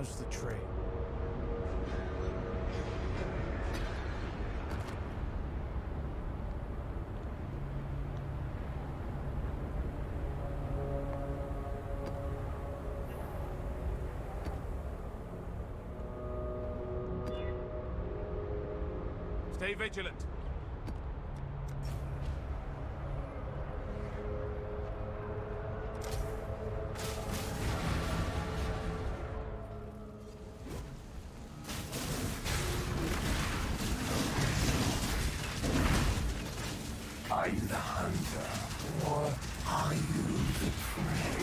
How's the train? Stay vigilant. Are you the hunter, or are you the prey?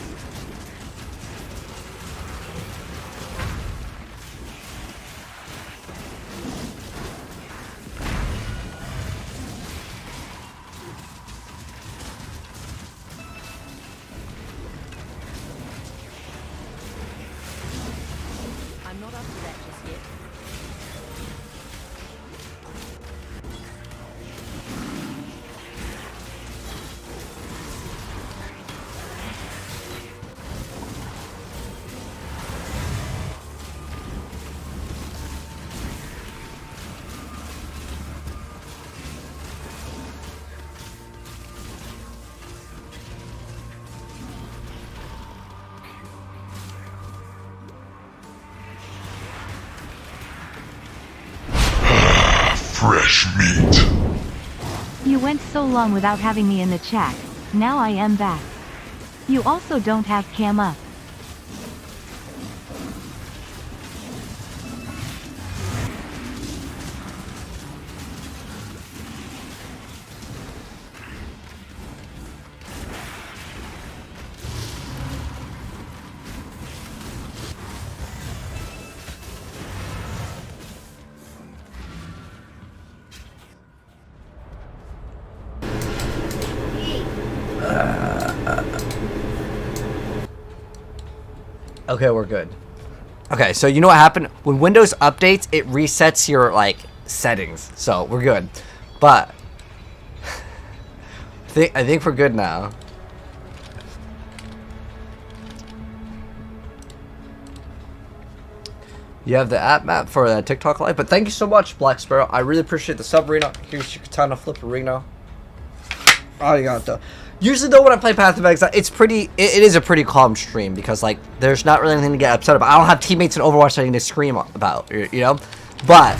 I'm not up to that just yet. Fresh meat. You went so long without having me in the chat. Now I am back. You also don't have cam up. Okay, we're good. Okay, so you know what happened? When Windows updates, it resets your, like, settings. So, we're good. But, I think we're good now. You have the app map for TikTok Live. But thank you so much, Black Sparrow. I really appreciate the sub, Reno. Here's your katana flip, Reno. Arigato. Usually though when I play Path of Exile, it is a pretty calm stream because like there's not really anything to get upset about. I don't have teammates in Overwatch that I need to scream about, you know? But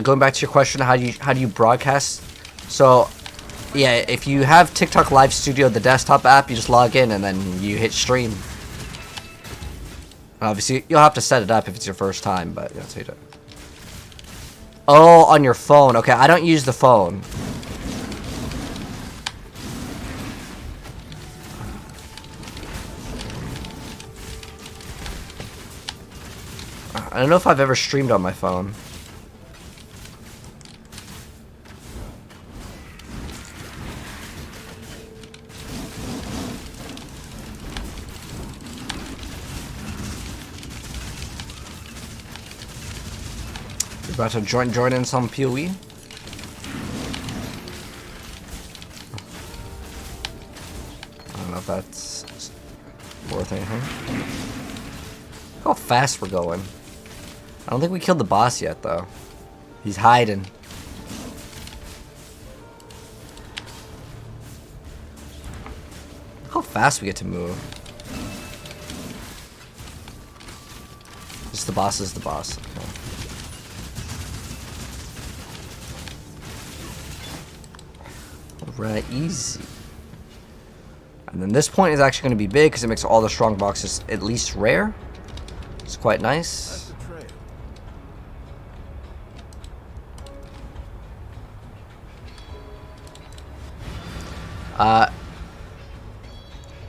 going back to your question, how do you broadcast? So yeah, if you have TikTok Live Studio, the desktop app, you just log in and then you hit stream. Obviously, you'll have to set it up if it's your first time, but that's how you do it. Oh, on your phone. Okay, I don't use the phone. I don't know if I've ever streamed on my phone. About to join in some PoE. I don't know if that's worth anything. Look how fast we're going. I don't think we killed the boss yet, though. He's hiding. Look how fast we get to move. Just the boss is the boss. Okay. Right, easy. And then this point is actually going to be big because it makes all the strong boxes at least rare. It's quite nice. That's the trail.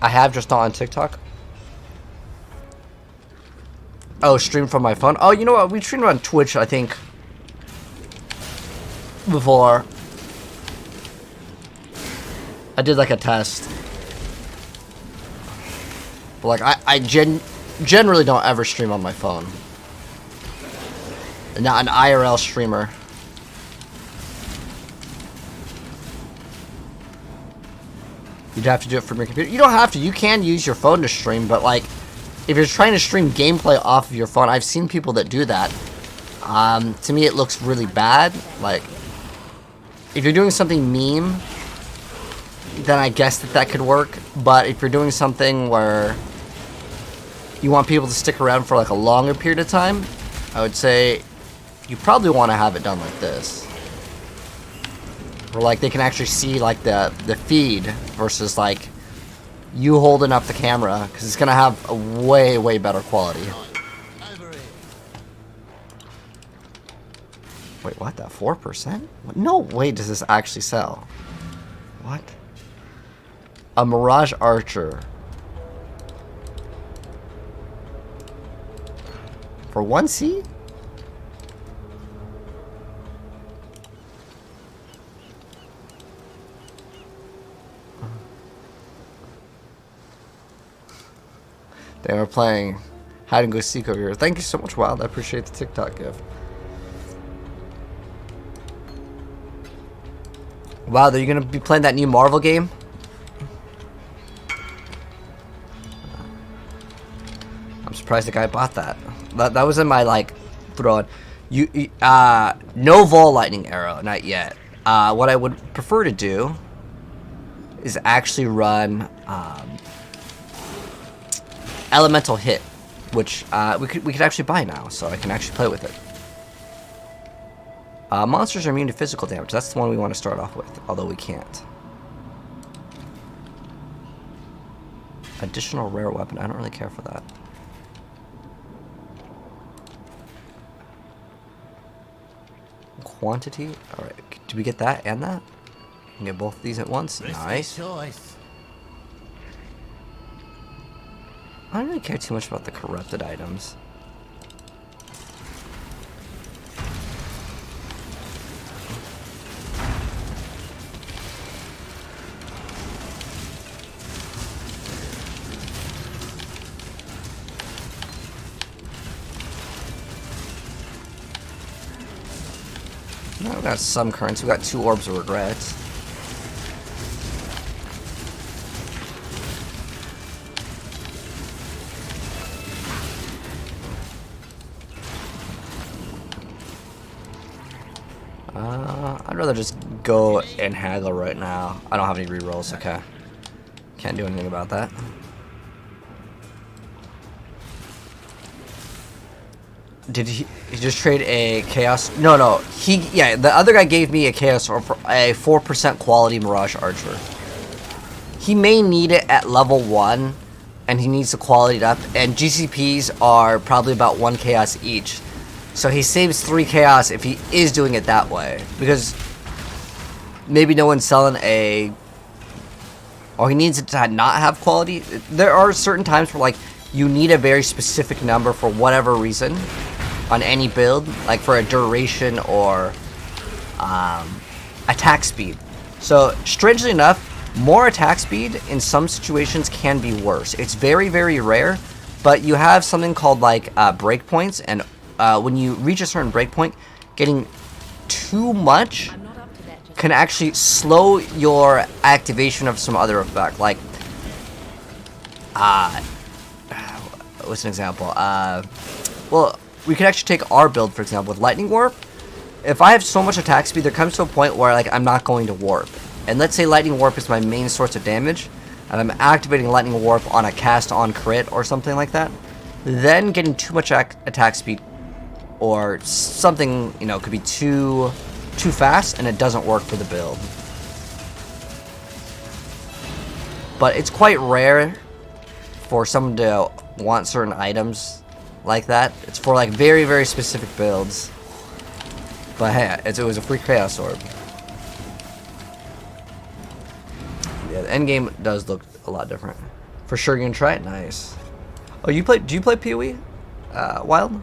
I have just not on TikTok. Oh, stream from my phone. Oh, you know what? We streamed on Twitch, I think, before. I did like a test. But like I generally don't ever stream on my phone. Not an IRL streamer. You'd have to do it from your computer. You don't have to. You can use your phone to stream, but like, if you're trying to stream gameplay off of your phone, I've seen people that do that. To me, it looks really bad. Like, if you're doing something meme, then I guess that could work. But if you're doing something where you want people to stick around for like a longer period of time, I would say you probably want to have it done like this. Where like they can actually see like the feed versus like you holding up the camera, because it's gonna have a way better quality. Wait, what? That 4%? No way does this actually sell. What? A Mirage Archer. For 1C? They were playing hide and go seek over here. Thank you so much, Wild. I appreciate the TikTok gift. Wow, are you gonna be playing that new Marvel game? I'm surprised the guy bought that. That was in my like throw. No Vol Lightning Arrow, not yet. What I would prefer to do is actually run Elemental Hit, which we could actually buy now, so I can actually play with it. Monsters are immune to physical damage. That's the one we want to start off with, although we can't. Additional rare weapon. I don't really care for that. Quantity. All right. Do we get that and that? We can get both of these at once. Nice. I don't really care too much about the corrupted items. Now we got some currency. We got 2 orbs of regrets. I'd rather just go and haggle right now. I don't have any rerolls. Okay, can't do anything about that. Did he just trade a chaos? No, yeah, the other guy gave me a chaos or a 4% quality Mirage Archer. He may need it at level 1, and he needs to quality it up, and GCPs are probably about 1 chaos each. So he saves 3 chaos if he is doing it that way, because maybe no one's selling a, or he needs it to not have quality. There are certain times where like you need a very specific number for whatever reason on any build, like for a duration or attack speed. So strangely enough, more attack speed in some situations can be worse. It's very rare, but you have something called like breakpoints, and when you reach a certain breakpoint, getting too much can actually slow your activation of some other effect. Like, what's an example? Well, we could actually take our build, for example, with Lightning Warp. If I have so much attack speed, there comes to a point where like I'm not going to warp. And let's say Lightning Warp is my main source of damage, and I'm activating Lightning Warp on a cast on crit or something like that. Then getting too much attack speed or something, you know, could be too fast, and it doesn't work for the build. But it's quite rare for someone to want certain items like that. It's for like very specific builds. But hey, it was a free Chaos Orb. Yeah, the endgame does look a lot different. For sure, you're gonna try it. Nice. Oh, do you play PoE? Wild?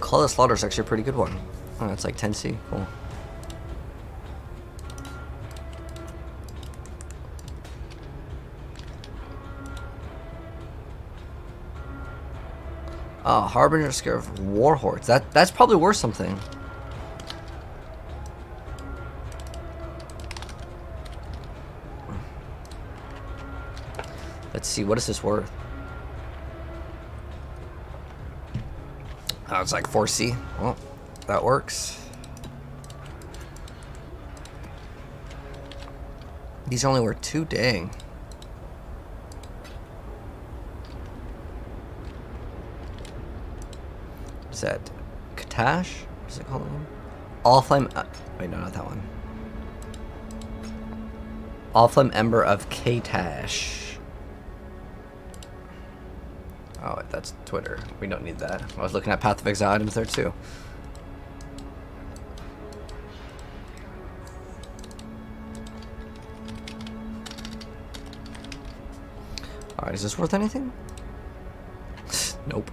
Call of Slaughter is actually a pretty good one. Oh, it's like 10C. Cool. Harbinger Scare of War Hordes. That's probably worth something. Let's see, what is this worth? Oh, it's like 4C. Well, that works. These only worth 2, dang. Is that Katash? What is it called again? All Flame. Wait, no, not that one. All Flame Ember of Katash. Oh, that's Twitter. We don't need that. I was looking at Path of Exile items there too. Alright, is this worth anything? Nope.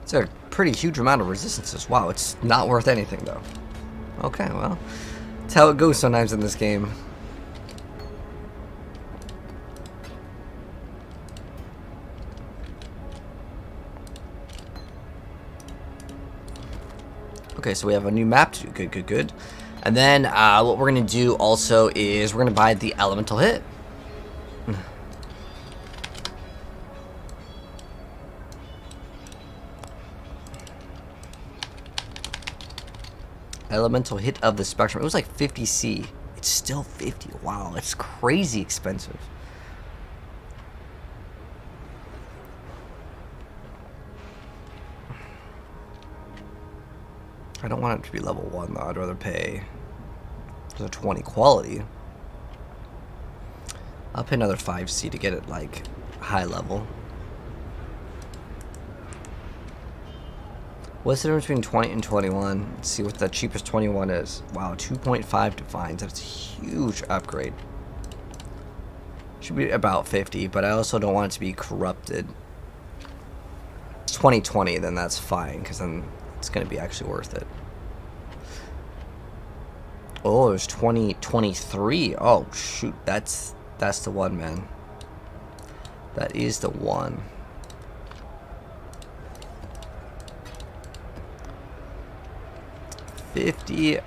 It's a pretty huge amount of resistances. Wow, it's not worth anything though. Okay, well, that's how it goes sometimes in this game. Okay, so we have a new map to do. Good. And then what we're going to do also is we're going to buy the Elemental Hit. Elemental Hit of the Spectrum. It was like 50C. It's still 50. Wow, it's crazy expensive. I don't want it to be level 1 though. I'd rather pay for the 20 quality. I'll pay another 5C to get it like high level. What's the difference between 20 and 21? Let's see what the cheapest 21 is. Wow, 2.5 defines. That's a huge upgrade. Should be about 50, but I also don't want it to be corrupted. 2020, then that's fine, because then it's going to be actually worth it. Oh, there's 2023. Oh, shoot. That's the one, man. That is the one. $55.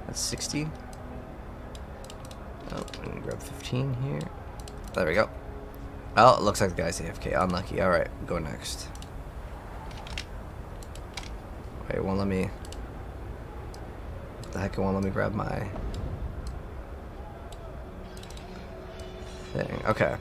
That's 60. Oh, let me grab 15 here. There we go. Oh, it looks like the guy's AFK. Unlucky. Alright, go next. Wait, it won't let me. What the heck, it won't let me grab my thing. Okay.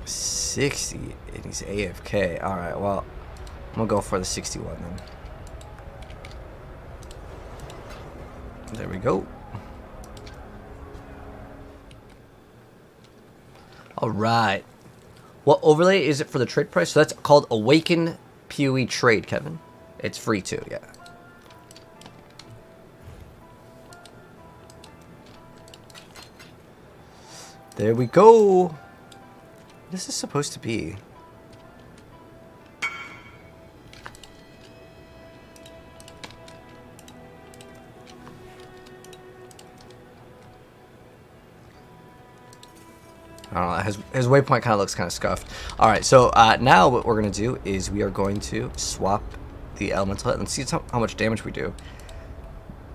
$60 and he's AFK. Alright, well, I'm gonna go for the 61 then. There we go. Alright. What overlay is it for the trade price? So that's called Awaken PoE Trade, Kevin. It's free too, yeah. There we go. What is this supposed to be? I don't know, his waypoint kind of looks kind of scuffed. Alright, so now what we're going to do is we are going to swap the elemental hit and see how much damage we do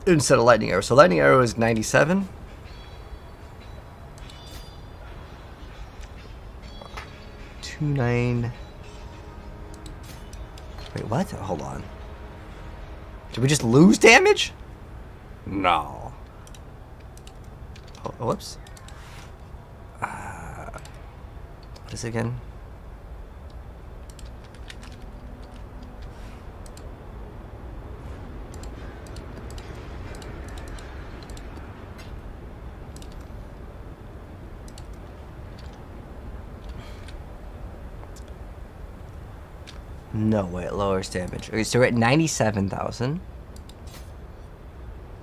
instead of lightning arrow. So lightning arrow is 97. Wait, what? Hold on. Did we just lose damage? No. Oh, whoops. What is it again? No way, it lowers damage. Okay, so we're at 97,000.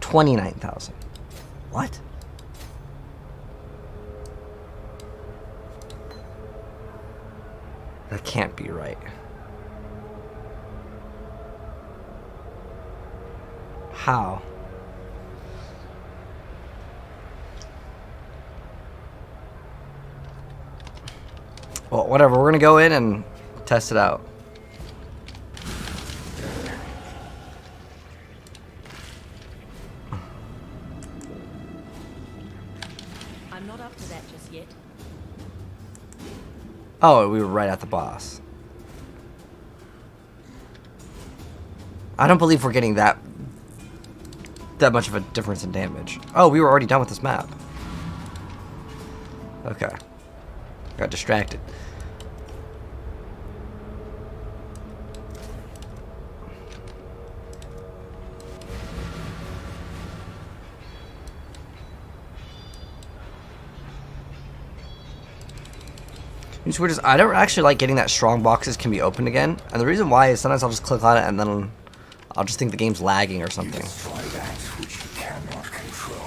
29,000. What? That can't be right. How? Well, whatever. We're gonna go in and test it out. I'm not up to that just yet. Oh, we were right at the boss. I don't believe we're getting that much of a difference in damage. Oh, we were already done with this map. Okay. Got distracted. I don't actually like getting that strong boxes can be opened again. And the reason why is sometimes I'll just click on it and then I'll just think the game's lagging or something. Destroy that which you cannot control.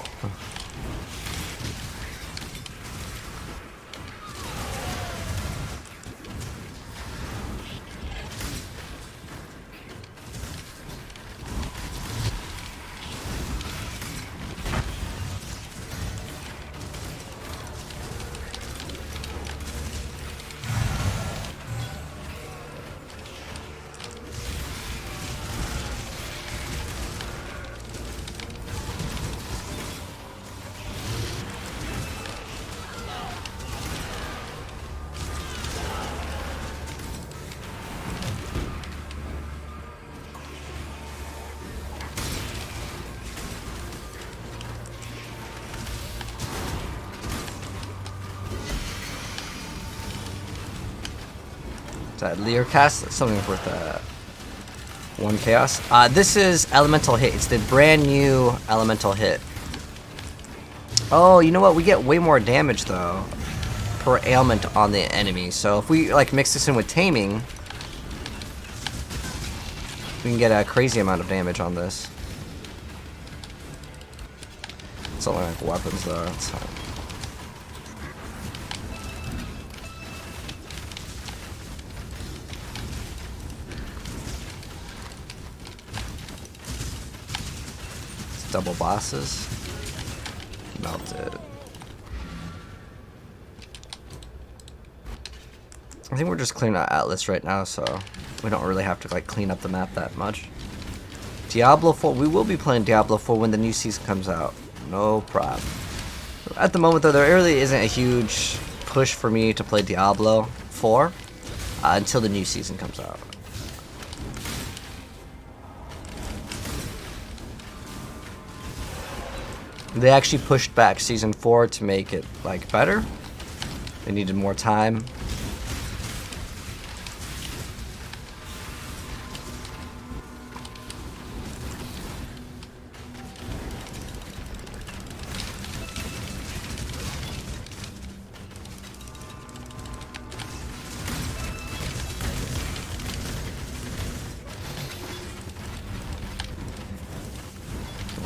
Is that Learcast? Something worth 1 chaos. This is Elemental Hit. It's the brand new Elemental Hit. Oh, you know what? We get way more damage though per ailment on the enemy. So if we like mix this in with Taming, we can get a crazy amount of damage on this. It's only like weapons though. It's fine. Double bosses. Melted. I think we're just cleaning out Atlas right now, so we don't really have to like clean up the map that much. Diablo 4. We will be playing Diablo 4 when the new season comes out. No problem. At the moment though, there really isn't a huge push for me to play Diablo 4 until the new season comes out. They actually pushed back season 4 to make it like better. They needed more time.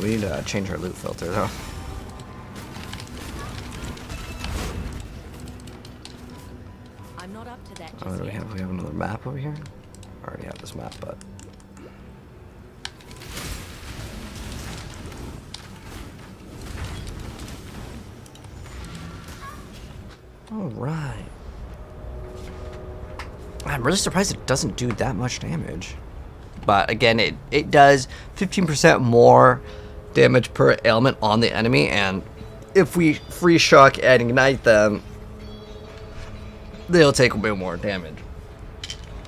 We need to change our loot filter though. I'm not up to that Oh, just do we yet. have? We have another map over here. I already have this map, but all right. I'm really surprised it doesn't do that much damage. But again, it does 15% more damage per ailment on the enemy, and if we free shock and ignite them, they'll take way more damage.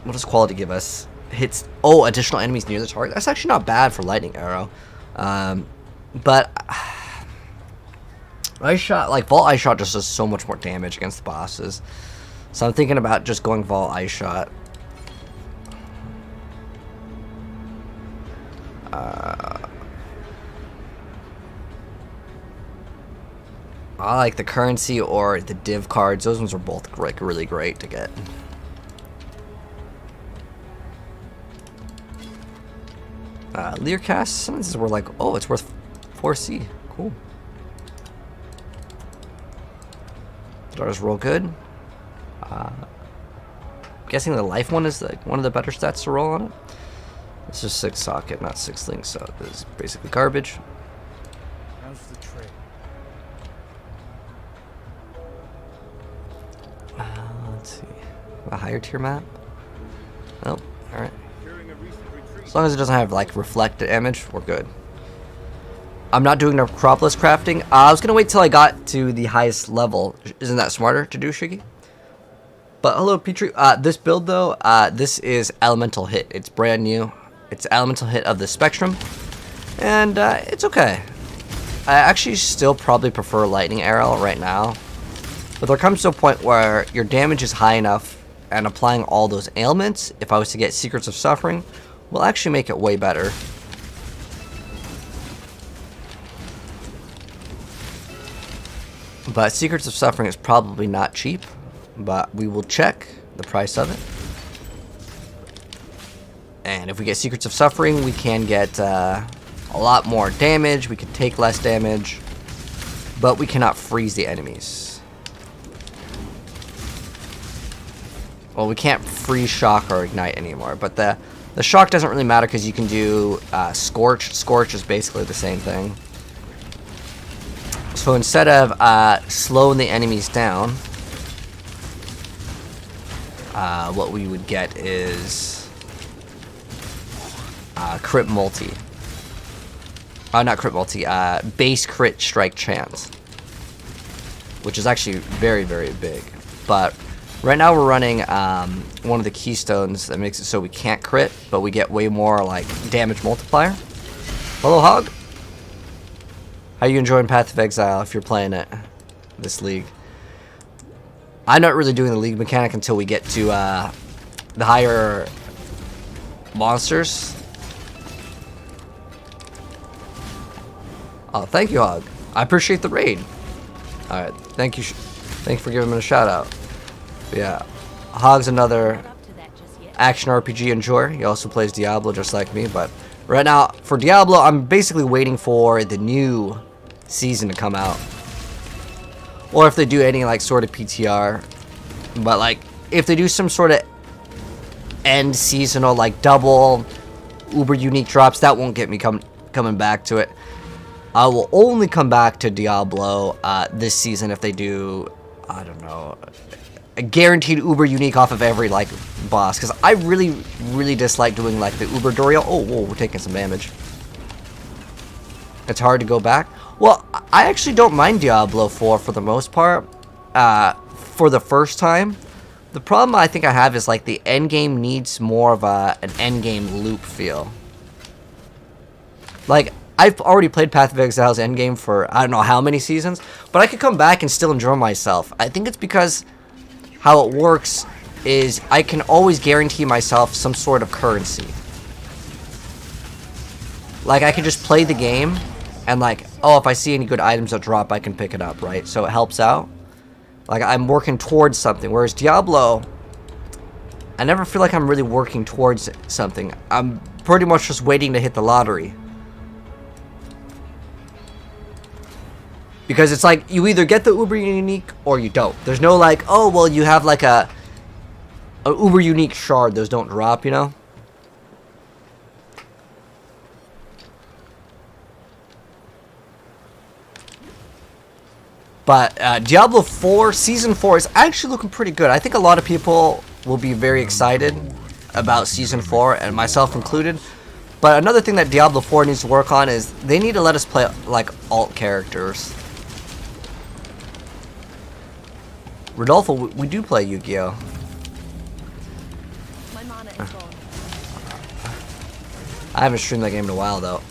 What does quality give us? Hits. Oh, additional enemies near the target. That's actually not bad for lightning arrow. But ice shot, like Vault Ice Shot, just does so much more damage against the bosses. So I'm thinking about just going Vault Ice Shot. I like the currency or the div cards. Those ones are both like really great to get. Learcast, some of these were like, oh, it's worth 4C. Cool. Does roll good. Guessing the life one is like one of the better stats to roll on it. It's just 6 socket, not 6 links, so this is basically garbage. How's the trade? Let's see. A higher tier map? Nope. Alright. During a recent retreat. As long as it doesn't have like reflect damage, we're good. I'm not doing Necropolis crafting. I was gonna wait till I got to the highest level. Isn't that smarter to do, Shiggy? But hello, Petrie. This build though, this is Elemental Hit. It's brand new. It's Elemental Hit of the Spectrum, and it's okay. I actually still probably prefer Lightning Arrow right now, but there comes to a point where your damage is high enough, and applying all those ailments, if I was to get Secrets of Suffering, will actually make it way better. But Secrets of Suffering is probably not cheap, but we will check the price of it. And if we get Secrets of Suffering, we can get a lot more damage, we can take less damage, but we cannot freeze the enemies. Well, we can't freeze, shock, or ignite anymore, but the shock doesn't really matter because you can do Scorch. Scorch is basically the same thing. So instead of slowing the enemies down, what we would get is crit multi. Not crit multi, base crit strike chance. Which is actually very, very big. But right now we're running one of the keystones that makes it so we can't crit, but we get way more like damage multiplier. Hello, Hog. How you enjoying Path of Exile if you're playing it, this league? I'm not really doing the league mechanic until we get to the higher monsters. Oh, thank you, Hog. I appreciate the raid. Alright, thank you for giving me a shout out. But yeah, Hog's another Not up to that just yet. action RPG enjoyer. He also plays Diablo just like me, but right now for Diablo I'm basically waiting for the new season to come out, or if they do any like sort of PTR. But like if they do some sort of end seasonal like double uber unique drops, that won't get me coming back to it. I will only come back to Diablo this season if they do, I don't know, a guaranteed uber unique off of every like boss, because I really dislike doing like the uber Doriel. Oh, whoa, we're taking some damage. It's hard to go back. Well, I actually don't mind Diablo 4 for the most part. For the first time, the problem I think I have is like the endgame needs more of an endgame loop feel. Like I've already played Path of Exile's endgame for I don't know how many seasons, but I could come back and still enjoy myself. I think it's because how it works is I can always guarantee myself some sort of currency. Like I can just play the game and like, oh, if I see any good items that drop, I can pick it up, right? So it helps out. Like I'm working towards something, whereas Diablo, I never feel like I'm really working towards something. I'm pretty much just waiting to hit the lottery. Because it's like, you either get the uber unique or you don't. There's no like, oh, well, you have like a uber unique shard. Those don't drop, you know? But Diablo 4, Season 4 is actually looking pretty good. I think a lot of people will be very excited about Season 4, and myself included. But another thing that Diablo 4 needs to work on is they need to let us play like alt characters. Rodolfo, we do play Yu-Gi-Oh! My mana is gone. I haven't streamed that game in a while though.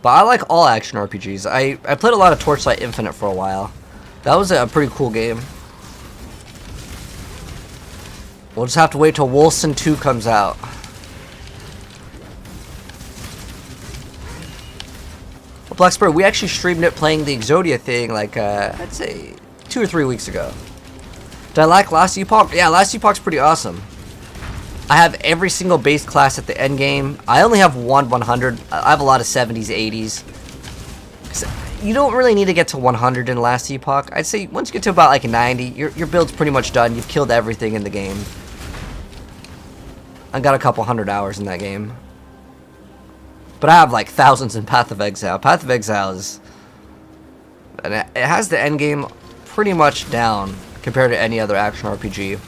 But I like all action RPGs. I played a lot of Torchlight Infinite for a while. That was a pretty cool game. We'll just have to wait till Wolcen 2 comes out. Well, Black Spirit, we actually streamed it playing the Exodia thing like, I'd say 2 or 3 weeks ago. Did I like Last Epoch? Yeah, Last Epoch's pretty awesome. I have every single base class at the end game. I only have one 100. I have a lot of 70s, 80s. You don't really need to get to 100 in Last Epoch. I'd say once you get to about like 90, your build's pretty much done. You've killed everything in the game. I got a couple 100 hours in that game. But I have like thousands in Path of Exile. Path of Exile is... and it has the end game pretty much down compared to any other action RPG.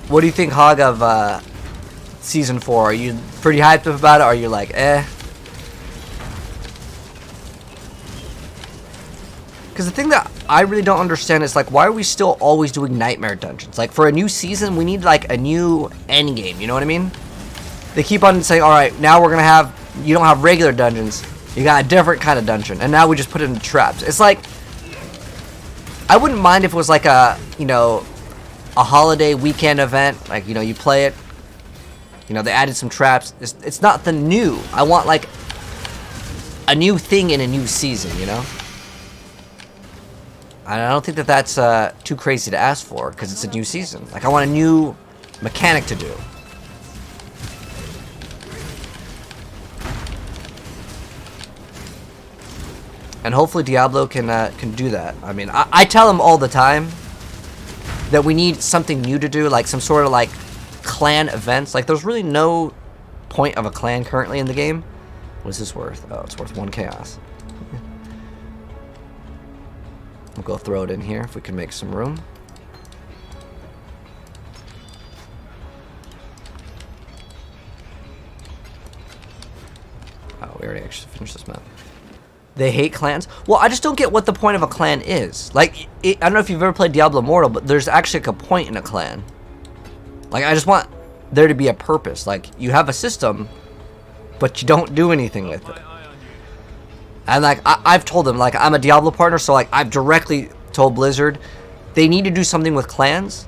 What do you think, Hog, of Season 4? Are you pretty hyped up about it, or are you like, eh? Because the thing that I really don't understand is, like, why are we still always doing nightmare dungeons? Like, for a new season, we need, like, a new endgame, you know what I mean? They keep on saying, alright, now we're gonna have, you don't have regular dungeons, you got a different kind of dungeon, and now we just put it in traps. It's like, I wouldn't mind if it was like a, you know, a holiday weekend event, like, you know, you play it, you know, they added some traps. It's not the new. I want, like, a new thing in a new season, you know? I don't think that that's too crazy to ask for, because it's a new season. Like, I want a new mechanic to do. And hopefully Diablo can do that. I mean, I tell them all the time that we need something new to do, like some sort of, like, clan events. Like, there's really no point of a clan currently in the game. What is this worth? Oh, it's worth 1 chaos. We'll go throw it in here if we can make some room. Oh, we already actually finished this map. They hate clans? Well, I just don't get what the point of a clan is. Like, I don't know if you've ever played Diablo Immortal, but there's actually like a point in a clan. Like, I just want there to be a purpose. Like, you have a system, but you don't do anything with it. And, like, I've told them, like, I'm a Diablo partner, so, like, I've directly told Blizzard they need to do something with clans.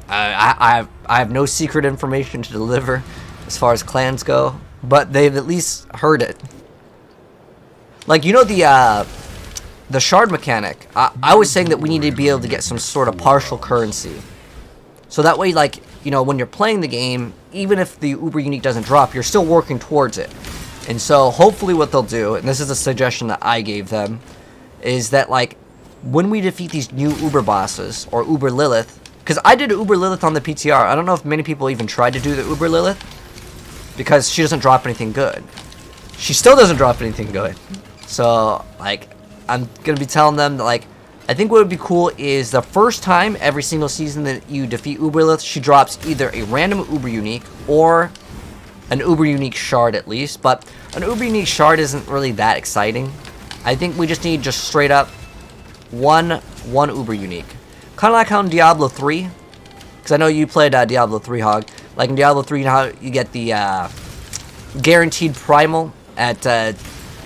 I have no secret information to deliver as far as clans go, but they've at least heard it. Like, you know, the shard mechanic, I was saying that we need to be able to get some sort of partial currency. So that way, like, you know, when you're playing the game, even if the Uber Unique doesn't drop, you're still working towards it. And so, hopefully what they'll do, and this is a suggestion that I gave them, is that, like, when we defeat these new Uber bosses, or Uber Lilith, because I did Uber Lilith on the PTR, I don't know if many people even tried to do the Uber Lilith, because she doesn't drop anything good. She still doesn't drop anything good. So, like, I'm gonna be telling them that, like, I think what would be cool is the first time every single season that you defeat Uber Lilith, she drops either a random Uber Unique or an Uber Unique shard at least. But an Uber Unique shard isn't really that exciting. I think we just need just straight up one Uber Unique. Kind of like how in Diablo 3, because I know you played Diablo 3, Hog. Like in Diablo 3, you know how you get the guaranteed primal at,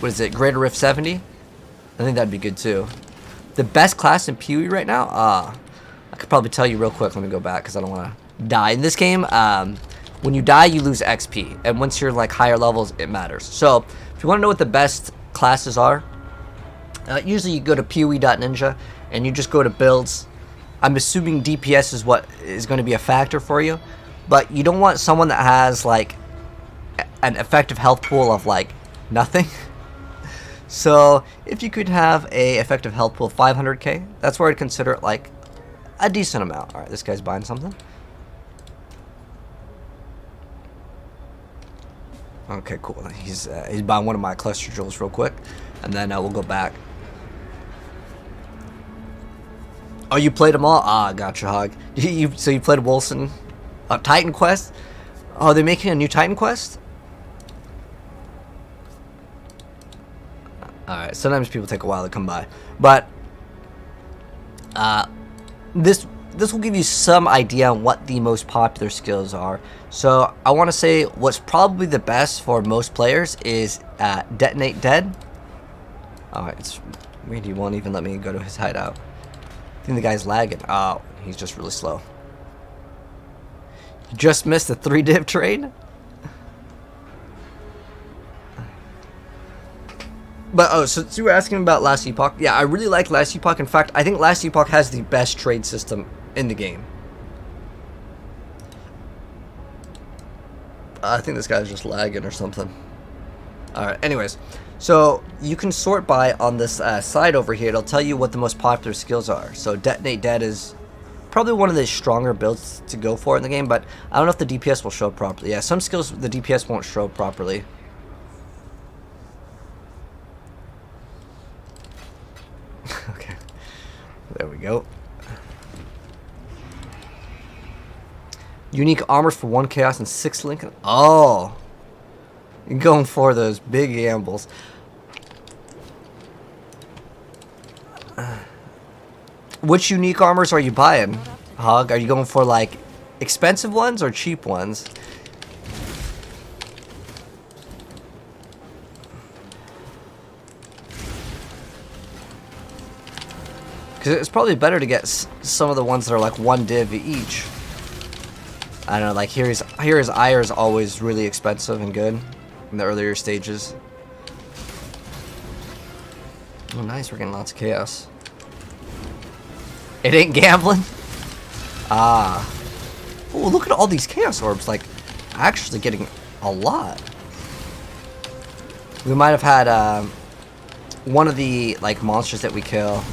what is it, Greater Rift 70? I think that'd be good too. The best class in PoE right now? I could probably tell you real quick. Let me go back because I don't want to die. In this game, when you die, you lose XP. And once you're like higher levels, it matters. So, if you want to know what the best classes are, usually you go to PoE.ninja and you just go to builds. I'm assuming DPS is what is going to be a factor for you. But you don't want someone that has like an effective health pool of like nothing. So, if you could have a effective health pool of 500k, that's where I'd consider it like a decent amount. Alright, this guy's buying something. Okay, cool. He's buying one of my cluster jewels real quick, and then we'll go back. Oh, you played them all? Ah, gotcha, Hog. So you played Wilson? Titan Quest? Oh, they're making a new Titan Quest? Alright, sometimes people take a while to come by. But, this will give you some idea on what the most popular skills are. So, I want to say what's probably the best for most players is Detonate Dead. Alright, it's weird, he won't even let me go to his hideout. I think the guy's lagging. Oh, he's just really slow. You just missed a 3-div trade? But oh, so you were asking about Last Epoch. Yeah, I really like Last Epoch. In fact, I think Last Epoch has the best trade system in the game. I think this guy's just lagging or something. Alright, anyways. So, you can sort by on this side over here. It'll tell you what the most popular skills are. So, Detonate Dead is probably one of the stronger builds to go for in the game. But I don't know if the DPS will show up properly. Yeah, some skills the DPS won't show up properly. Okay. There we go. Unique armor for 1 chaos and 6 Lincoln. Oh, you're going for those big gambles. Which unique armors are you buying, Hog? Are you going for like expensive ones or cheap ones? Because it's probably better to get some of the ones that are like 1 div each. I don't know, like here's ire is always really expensive and good in the earlier stages. Oh nice, we're getting lots of chaos. It ain't gambling? Ah. Oh, look at all these chaos orbs, like actually getting a lot. We might have had one of the like monsters that we kill.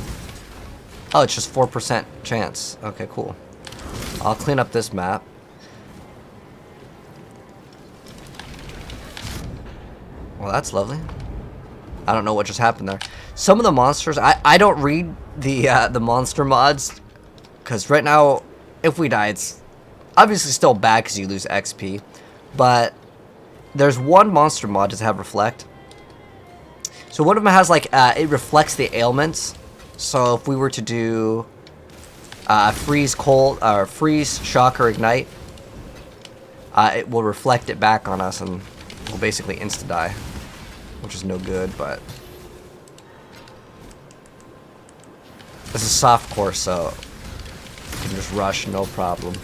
Oh, it's just 4% chance. Okay, cool. I'll clean up this map. Well, that's lovely. I don't know what just happened there. Some of the monsters, I don't read the monster mods, because right now, if we die, it's obviously still bad because you lose XP. But there's one monster mod does have reflect. So one of them has like it reflects the ailments. So if we were to do freeze, cold, or freeze, shock, or ignite, it will reflect it back on us and we'll basically insta die, which is no good. But this is soft core, so you can just rush, no problem.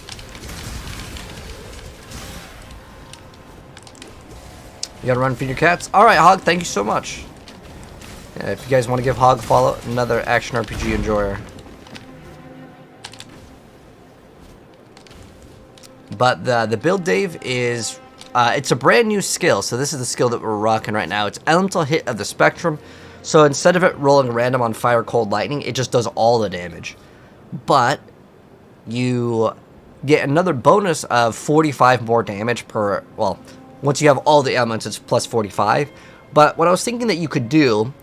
You gotta run, feed your cats. All right, Hog, thank you so much. Yeah, if you guys want to give Hog a follow, another action RPG enjoyer. But the build, Dave, is it's a brand new skill. So this is the skill that we're rocking right now. It's Elemental Hit of the Spectrum. So instead of it rolling random on Fire, Cold, Lightning, it just does all the damage. But you get another bonus of 45 more damage per, well, once you have all the elements, it's plus 45. But what I was thinking that you could do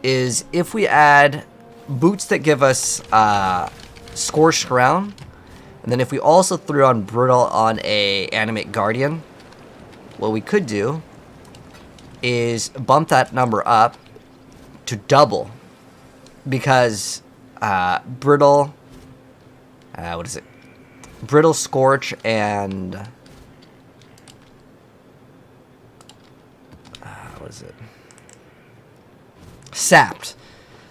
is if we add boots that give us Scorched Ground, and then if we also threw on Brittle on a Animate Guardian, what we could do is bump that number up to double, because Brittle, what is it? Brittle, Scorch, and what is it? Sapped.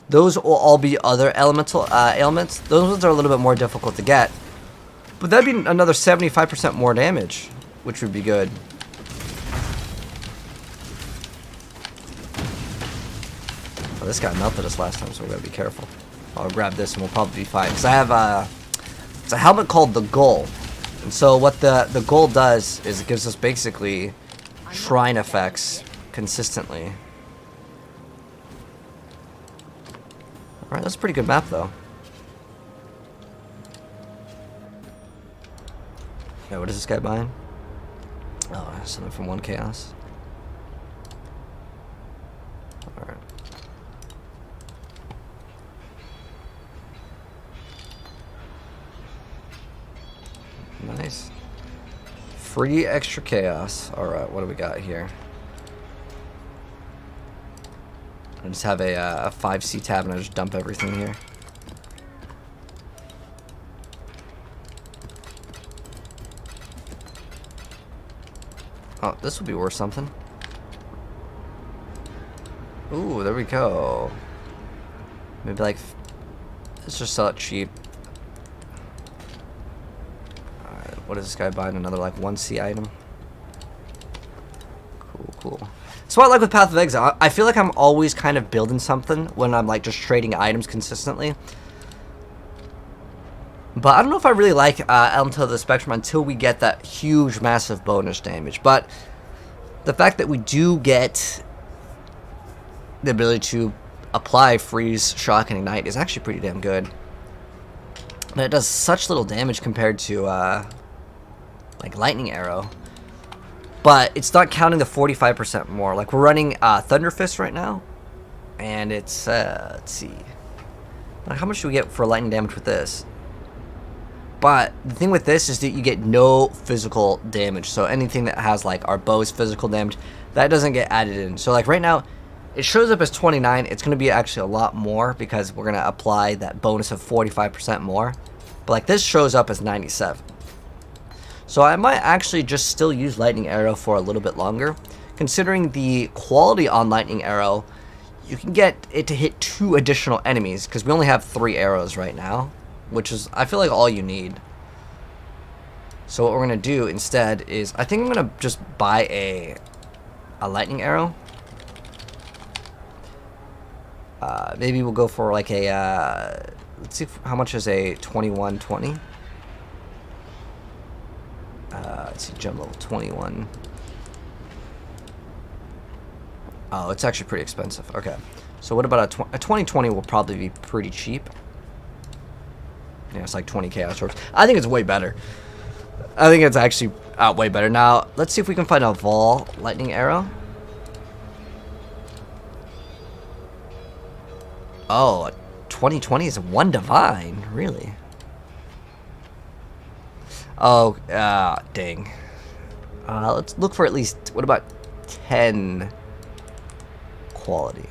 Those will all be other elemental ailments. Those ones are a little bit more difficult to get, but that'd be another 75% more damage, which would be good. Oh, this guy melted us last time, so we gotta be careful. I'll grab this and we'll probably be fine. Because I have it's a helmet called the Gull, and so what the Gull does is it gives us basically shrine effects consistently. Alright, that's a pretty good map, though. Yeah, what is this guy buying? Oh, something from 1 Chaos. Alright. Nice. Free extra chaos. Alright, what do we got here? I just have a 5C tab and I just dump everything here. Oh, this would be worth something. Ooh, there we go. Maybe like, let's just sell it cheap. Alright, what is this guy buying? Another like 1C item? Cool, cool. So what I like with Path of Exile, I feel like I'm always kind of building something when I'm like just trading items consistently. But I don't know if I really like Element of the Spectrum until we get that huge, massive bonus damage. But the fact that we do get the ability to apply Freeze, Shock, and Ignite is actually pretty damn good. But it does such little damage compared to like Lightning Arrow. But it's not counting the 45% more. Like, we're running Thunder Fist right now. And it's, let's see. Like, how much do we get for lightning damage with this? But the thing with this is that you get no physical damage. So anything that has, like, our bow's physical damage, that doesn't get added in. So, like, right now, it shows up as 29. It's going to be actually a lot more because we're going to apply that bonus of 45% more. But, like, this shows up as 97. So I might actually just still use Lightning Arrow for a little bit longer. Considering the quality on Lightning Arrow, you can get it to hit 2 additional enemies, because we only have 3 arrows right now, which is, I feel like, all you need. So what we're going to do instead is, I think I'm going to just buy a Lightning Arrow. Maybe we'll go for like a, let's see how much is a 2120. Let's see, gem level 21. Oh, it's actually pretty expensive. Okay. So what about a 2020 will probably be pretty cheap. Yeah, it's like 20 Chaos Orbs. I think it's way better. I think it's actually way better. Now, let's see if we can find a Vol Lightning Arrow. Oh, 2020 is 1 Divine. Really? Oh, dang. Let's look for at least, what about 10 quality?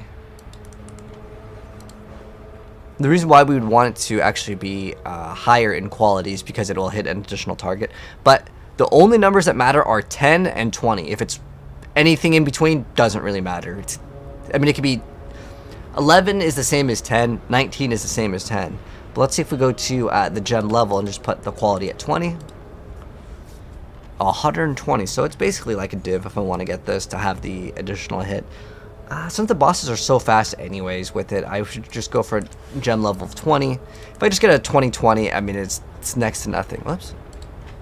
The reason why we would want it to actually be higher in quality is because it will hit an additional target. But the only numbers that matter are 10 and 20. If it's anything in between, doesn't really matter. I mean, it could be 11 is the same as 10, 19 is the same as 10. But let's see if we go to the gem level and just put the quality at 20. 120, so it's basically like a div if I want to get this to have the additional hit. Since the bosses are so fast anyways with it, I should just go for a gem level of 20. If I just get a 2020, I mean, it's next to nothing. Whoops.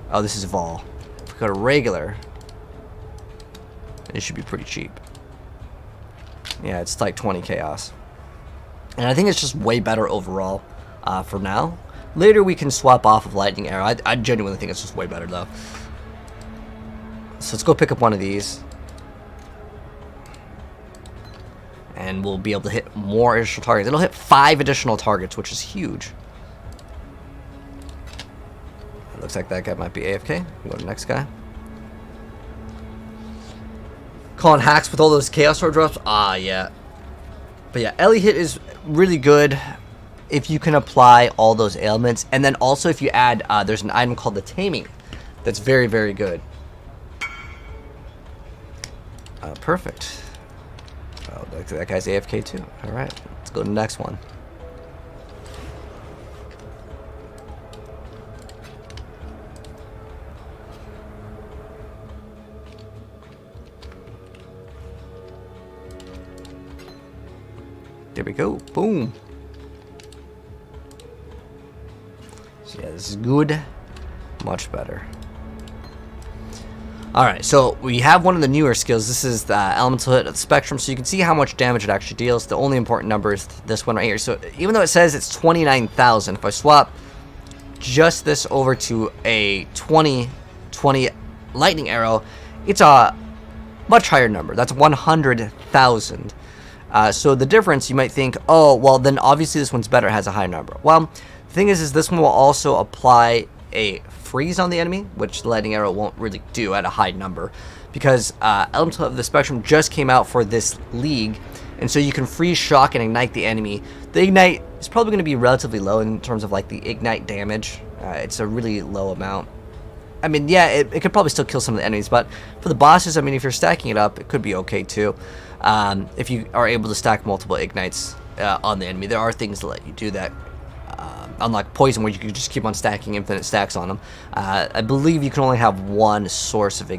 Oh, this is Vol. If we go to regular, it should be pretty cheap. Yeah, it's like 20 chaos. And I think it's just way better overall for now. Later we can swap off of Lightning Arrow. I genuinely think it's just way better though. So let's go pick up one of these. And we'll be able to hit more additional targets. It'll hit 5 additional targets, which is huge. It looks like that guy might be AFK. We go to the next guy. Calling hacks with all those Chaos Sword drops. Ah, yeah. But yeah, Ellie hit is really good if you can apply all those ailments. And then also if you add, there's an item called the Taming that's very, very good. Perfect. Oh, that guy's AFK too. Alright, let's go to the next one. There we go. Boom. So yeah, this is good. Much better. Alright, so we have one of the newer skills. This is the Elemental Hit of the Spectrum, so you can see how much damage it actually deals. The only important number is this one right here. So even though it says it's 29,000, if I swap just this over to a 2020 Lightning Arrow, it's a much higher number. That's 100,000. So the difference, you might think, oh, well, then obviously this one's better, it has a higher number. Well, the thing is this one will also apply a freeze on the enemy, which the Lightning Arrow won't really do at a high number, because Elemental of the Spectrum just came out for this league, and so you can freeze, shock, and ignite the enemy. The ignite is probably going to be relatively low in terms of like the ignite damage. It's a really low amount. I mean, yeah, it could probably still kill some of the enemies, but for the bosses, I mean, if you're stacking it up, it could be okay too. If you are able to stack multiple ignites on the enemy, there are things that let you do that. Unlike poison, where you can just keep on stacking infinite stacks on them. I believe you can only have one source of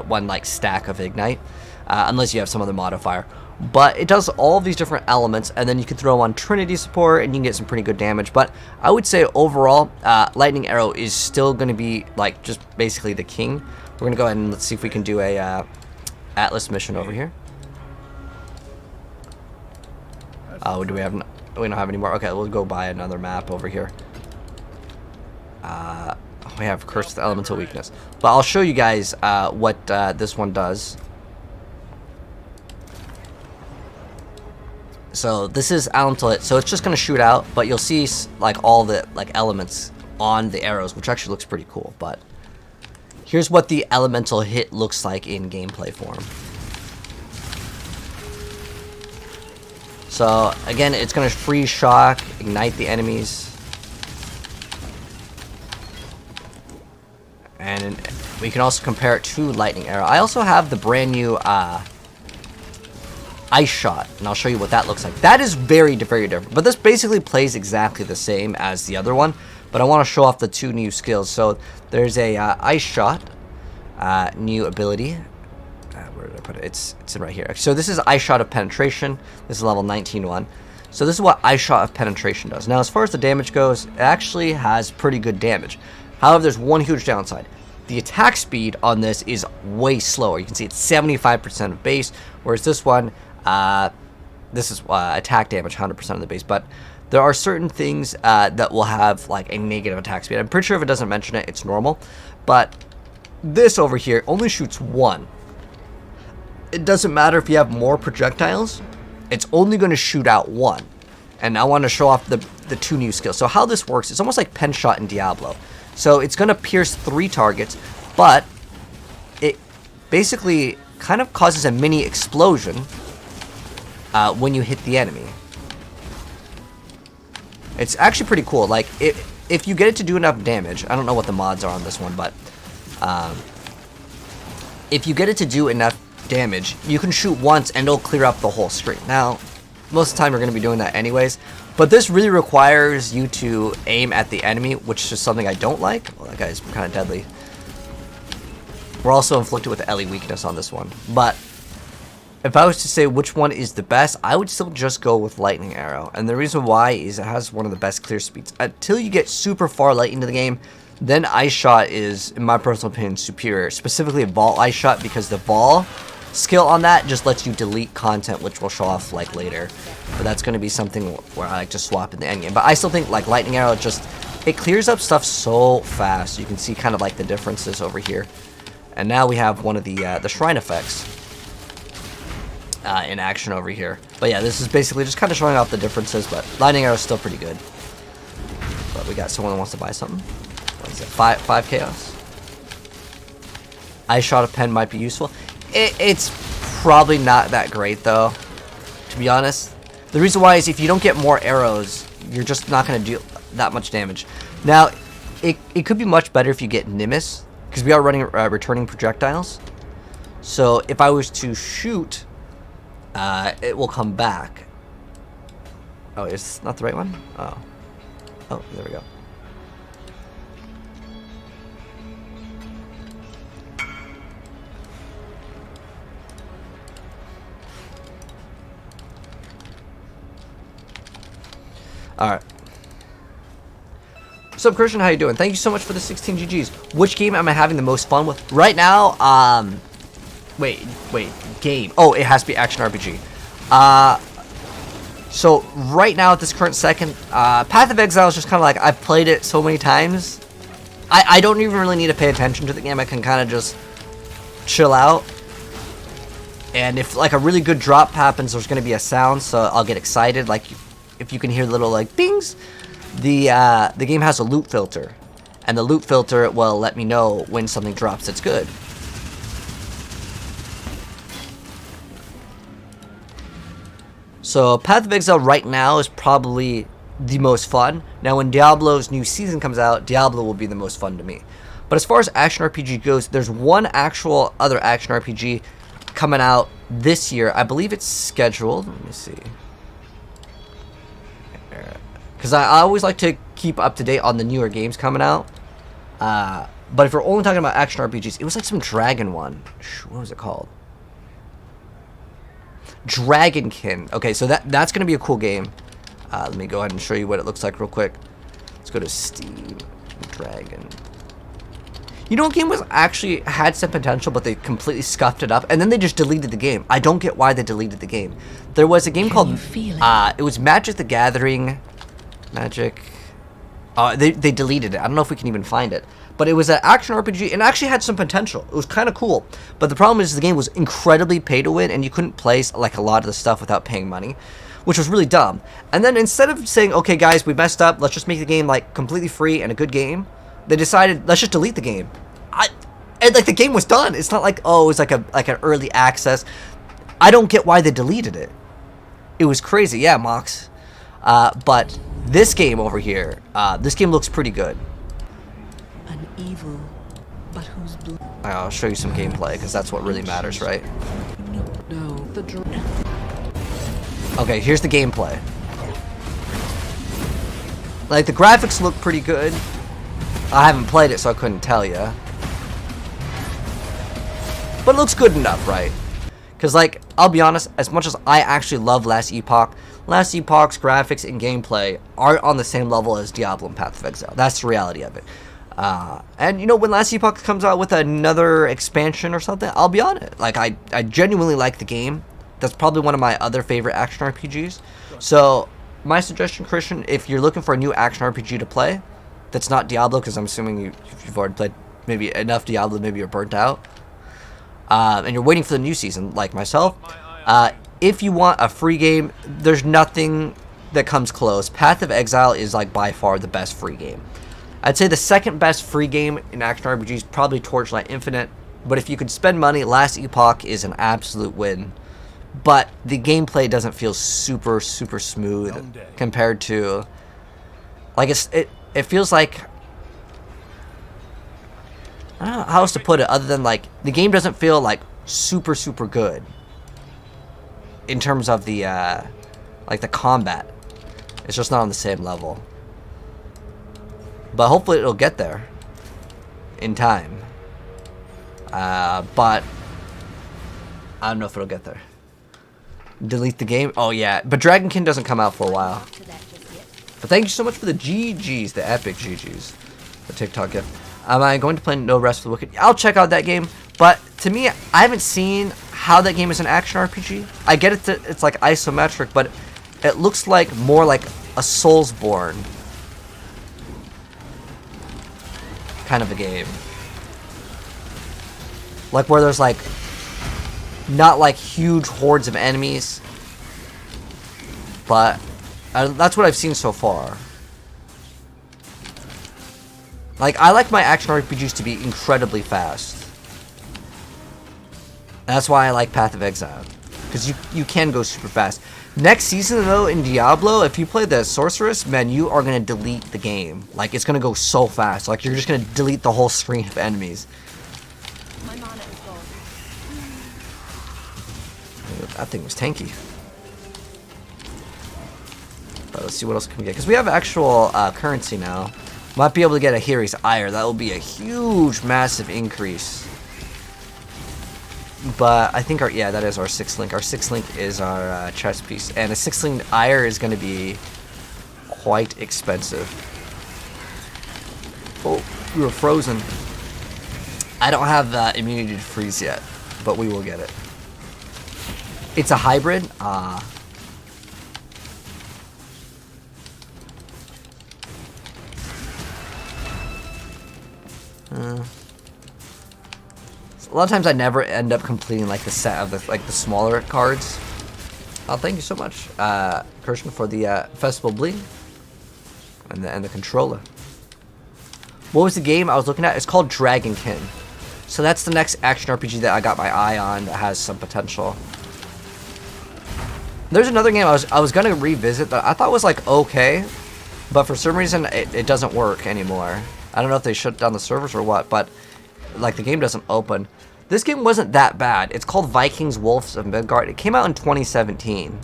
one like stack of ignite. unless you have some other modifier. But it does all of these different elements, and then you can throw on Trinity support, and you can get some pretty good damage. But I would say overall, Lightning Arrow is still going to be like just basically the king. We're going to go ahead and let's see if we can do a Atlas mission over here. Do we have? We don't have any more. Okay, we'll go buy another map over here. We have Curse with Elemental Weakness, but I'll show you guys what this one does. So this is elemental hit, so it's just gonna shoot out, but you'll see like all the like elements on the arrows, which actually looks pretty cool. But here's what the elemental hit looks like in gameplay form. So again, it's gonna freeze shock, ignite the enemies, and we can also compare it to Lightning Arrow. I also have the brand new Ice Shot, and I'll show you what that looks like. That is very different, but this basically plays exactly the same as the other one, but I want to show off the two new skills. So there's a Ice Shot new ability. Where did I put it? It's in right here. So this is Ice Shot of Penetration. This is level 19 one. So this is what Ice Shot of Penetration does. Now as far as the damage goes, it actually has pretty good damage. However, there's one huge downside. The attack speed on this is way slower. You can see it's 75% of base, whereas this one, this is attack damage 100% of the base. But there are certain things that will have like a negative attack speed. I'm pretty sure if it doesn't mention it, it's normal. But this over here only shoots 1. It doesn't matter if you have more projectiles. It's only going to shoot out 1. And I want to show off the two new skills. So how this works, it's almost like Pen Shot in Diablo. So it's going to pierce 3 targets, but it basically kind of causes a mini explosion when you hit the enemy. It's actually pretty cool. Like, if you get it to do enough damage, I don't know what the mods are on this one, but if you get it to do enough damage, you can shoot once and it'll clear up the whole screen. Now, most of the time you're going to be doing that anyways, but this really requires you to aim at the enemy, which is something I don't like. Well, that guy's kind of deadly. We're also inflicted with LE weakness on this one, but if I was to say which one is the best, I would still just go with Lightning Arrow. And the reason why is it has one of the best clear speeds. Until you get super far late into the game, then Ice Shot is, in my personal opinion, superior. Specifically Vault Ice Shot, because the Ball skill on that just lets you delete content, which we'll show off like later. But that's going to be something where I like to swap in the endgame. But I still think like Lightning Arrow it clears up stuff so fast. You can see kind of like the differences over here. And now we have one of the Shrine effects in action over here. But yeah, this is basically just kind of showing off the differences, but Lightning Arrow is still pretty good. But we got someone that wants to buy something. What is it? 5 chaos. Ice Shot of Pen might be useful. It's probably not that great though, to be honest. The reason why is if you don't get more arrows, you're just not going to do that much damage. Now, it could be much better if you get Nimbus, because we are running returning projectiles. So if I was to shoot, it will come back. Oh, is this not the right one? Oh, there we go. Alright. What's up, Christian? How you doing? Thank you so much for the 16 GGs. Which game am I having the most fun with? Right now, wait, game. Oh, it has to be action RPG. So, right now, at this current second, Path of Exile is just kind of like, I've played it so many times. I don't even really need to pay attention to the game. I can kind of just chill out. And if, like, a really good drop happens, there's going to be a sound, so I'll get excited. Like, if you can hear little like bings, the game has a loot filter, and the loot filter will let me know when something drops that's good. So Path of Exile right now is probably the most fun. Now when Diablo's new season comes out, Diablo will be the most fun to me. But as far as action RPG goes, there's one actual other action RPG coming out this year. I believe it's scheduled. Let me see. Because I always like to keep up to date on the newer games coming out. But if we're only talking about action RPGs, it was like some dragon one. What was it called? Dragonkin. Okay, so that's gonna be a cool game. Let me go ahead and show you what it looks like real quick. Let's go to Steam. Dragon. You know, a game was actually had some potential, but they completely scuffed it up, and then they just deleted the game. I don't get why they deleted the game. There was a game called it was Magic the Gathering. They deleted it. I don't know if we can even find it. But it was an action RPG and actually had some potential. It was kind of cool. But the problem is the game was incredibly pay to win and you couldn't play like a lot of the stuff without paying money, which was really dumb. And then instead of saying, okay guys, we messed up, let's just make the game like completely free and a good game, they decided, let's just delete the game. And like the game was done. It's not like, oh, it was like an early access. I don't get why they deleted it. It was crazy. Yeah, Mox. But this game over here, this game looks pretty good. An evil, but whose blood? I'll show you some gameplay because that's what really matters, right? No, the Okay, here's the gameplay. Like the graphics look pretty good. I haven't played it, so I couldn't tell you. But it looks good enough, right? Because, like, I'll be honest, as much as I actually love Last Epoch, Last Epoch's graphics and gameplay aren't on the same level as Diablo and Path of Exile. That's the reality of it. And, you know, when Last Epoch comes out with another expansion or something, I'll be on it. Like, I genuinely like the game. That's probably one of my other favorite action RPGs. So, my suggestion, Christian, if you're looking for a new action RPG to play, that's not Diablo, because I'm assuming you've already played maybe enough Diablo, maybe you're burnt out. And you're waiting for the new season, like myself. If you want a free game, there's nothing that comes close. Path of Exile is like by far the best free game. I'd say the second best free game in action RPG is probably Torchlight Infinite. But if you could spend money, Last Epoch is an absolute win. But the gameplay doesn't feel super smooth compared to, like, it feels like, I don't know how else to put it other than, like, the game doesn't feel like super good in terms of the like the combat. It's just not on the same level. But hopefully it'll get there in time. But I don't know if it'll get there. Delete the game? Oh yeah, but Dragonkin doesn't come out for a while. But thank you so much for the GGs, the epic GGs, the TikTok gift. Am I going to play No Rest for the Wicked? I'll check out that game, but to me, I haven't seen how that game is an action RPG. I get it, it's like isometric, but it looks like more like a Soulsborne kind of a game. Like where there's like not like huge hordes of enemies, but that's what I've seen so far. Like, I like my action RPGs to be incredibly fast. That's why I like Path of Exile, because you can go super fast. Next season, though, in Diablo, if you play the Sorceress, man, you are going to delete the game. Like, it's going to go so fast. Like, you're just going to delete the whole screen of enemies. My mana is gone. That thing was tanky. But let's see what else can we get. Because we have actual currency now. Might be able to get a Hiri's Ire. That will be a huge, massive increase. But I think yeah, that is our 6th link. Our 6th link is our chest piece. And a 6th link Ire is going to be quite expensive. Oh, we were frozen. I don't have immunity to freeze yet, but we will get it. It's a hybrid. A lot of times I never end up completing like the set of the smaller cards. Thank you so much, Christian, for the Festival Bling and the controller. What was the game I was looking at? It's called Dragonkin. So that's the next action RPG that I got my eye on that has some potential. There's another game I was gonna revisit that I thought was like okay, but for some reason it doesn't work anymore. I don't know if they shut down the servers or what, but like the game doesn't open. This game wasn't that bad. It's called Vikings Wolves of Midgard. It came out in 2017.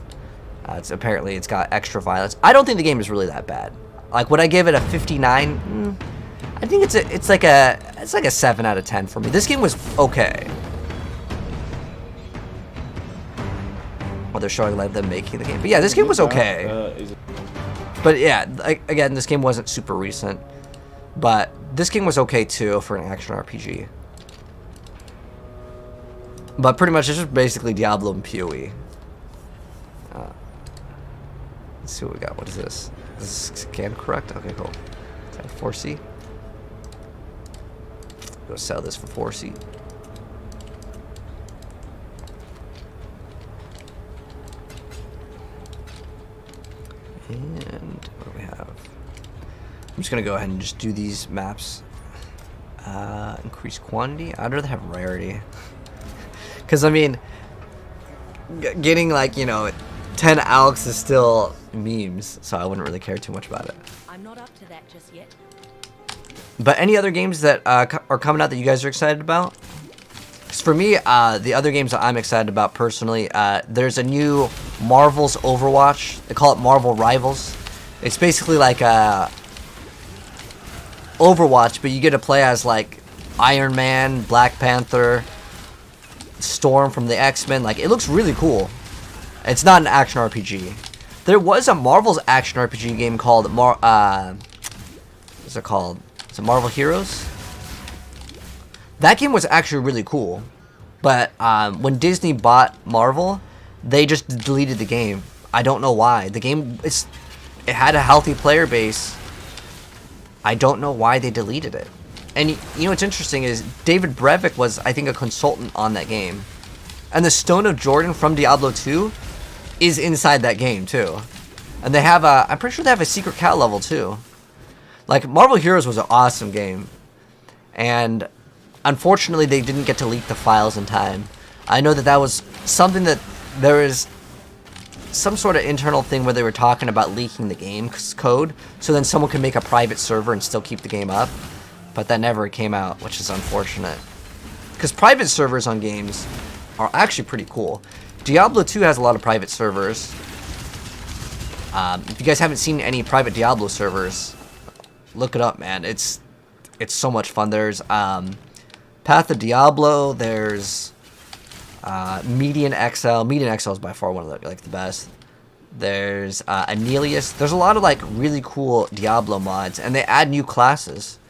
Apparently it's got extra violence. I don't think the game is really that bad. Like, would I give it a 59? I think it's like a 7 out of 10 for me. This game was okay. Or they're showing like them making the game. But yeah, this game was okay. But yeah, again, this game wasn't super recent. But this game was okay too for an action RPG. But pretty much it's just basically Diablo and PoE. Let's see what we got. What is this? Is this scan correct? Okay, cool. Is that 4C? Go sell this for 4C. And what do we have? I'm just gonna go ahead and just do these maps. Increase quantity. I'd rather have rarity. Because I mean, getting like, you know, 10 Alex is still memes, so I wouldn't really care too much about it. I'm not up to that just yet. But any other games that are coming out that you guys are excited about? Because for me, the other games that I'm excited about personally, there's a new Marvel's Overwatch. They call it Marvel Rivals. It's basically like Overwatch, but you get to play as like Iron Man, Black Panther, Storm from the X-Men. Like, it looks really cool. It's not an action RPG. There was a Marvel's action RPG game called what's it called? Is it Marvel Heroes? That game was actually really cool. But when Disney bought Marvel, they just deleted the game. I don't know why. The game, it had a healthy player base. I don't know why they deleted it. And you know what's interesting is David Brevik was, I think, a consultant on that game. And the Stone of Jordan from Diablo 2 is inside that game too. And they have I'm pretty sure they have a secret cat level too. Like, Marvel Heroes was an awesome game. And unfortunately, they didn't get to leak the files in time. I know that was something that there is some sort of internal thing where they were talking about leaking the game code, so then someone could make a private server and still keep the game up. But that never came out, which is unfortunate. Because private servers on games are actually pretty cool. Diablo 2 has a lot of private servers. If you guys haven't seen any private Diablo servers, look it up, man. It's so much fun. There's Path of Diablo. There's Median XL. Median XL is by far one of the best. There's Anelius. There's a lot of like really cool Diablo mods, and they add new classes.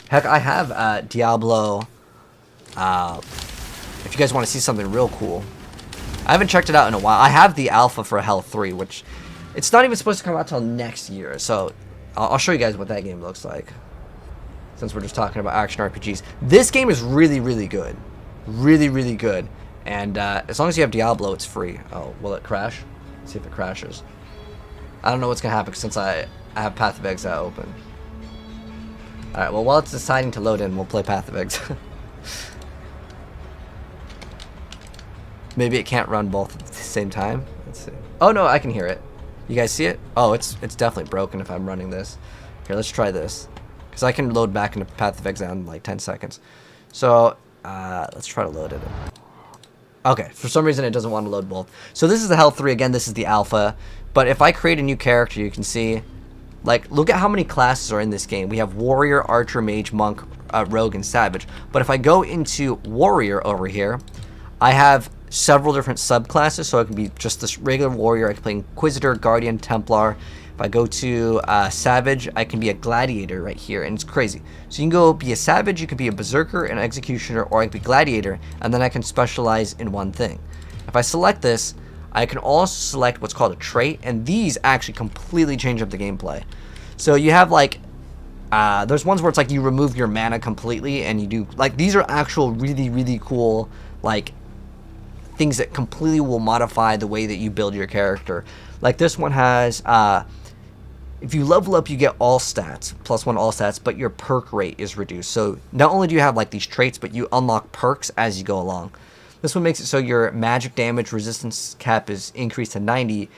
Heck, I have Diablo. If you guys want to see something real cool, I haven't checked it out in a while. I have the alpha for Hell 3, which it's not even supposed to come out till next year. So I'll show you guys what that game looks like. Since we're just talking about action RPGs, this game is really, really good, really, really good. And as long as you have Diablo, it's free. Oh, will it crash? Let's see if it crashes. I don't know what's gonna happen since I have Path of Exile open. All right. Well, while it's deciding to load in, we'll play Path of Exile. Maybe it can't run both at the same time. Let's see. Oh no, I can hear it. You guys see it? Oh, it's definitely broken if I'm running this. Here, let's try this. Because I can load back into Path of Exile in like 10 seconds. So, let's try to load it. Okay, for some reason it doesn't want to load both. So this is the Hell 3. Again, this is the alpha. But if I create a new character, you can see, like, look at how many classes are in this game. We have Warrior, Archer, Mage, Monk, Rogue, and Savage. But if I go into Warrior over here, I have several different subclasses. So I can be just this regular Warrior. I can play Inquisitor, Guardian, Templar. If I go to Savage, I can be a Gladiator right here, and it's crazy. So you can go be a Savage, you can be a Berserker, an Executioner, or I can be Gladiator, and then I can specialize in one thing. If I select this, I can also select what's called a trait, and these actually completely change up the gameplay. So you have like, there's ones where it's like you remove your mana completely, and you do, like, these are actual really, really cool, like, things that completely will modify the way that you build your character. Like this one has, if you level up, you get all stats, +1 all stats, but your perk rate is reduced. So not only do you have like these traits, but you unlock perks as you go along. This one makes it so your magic damage resistance cap is increased to 90,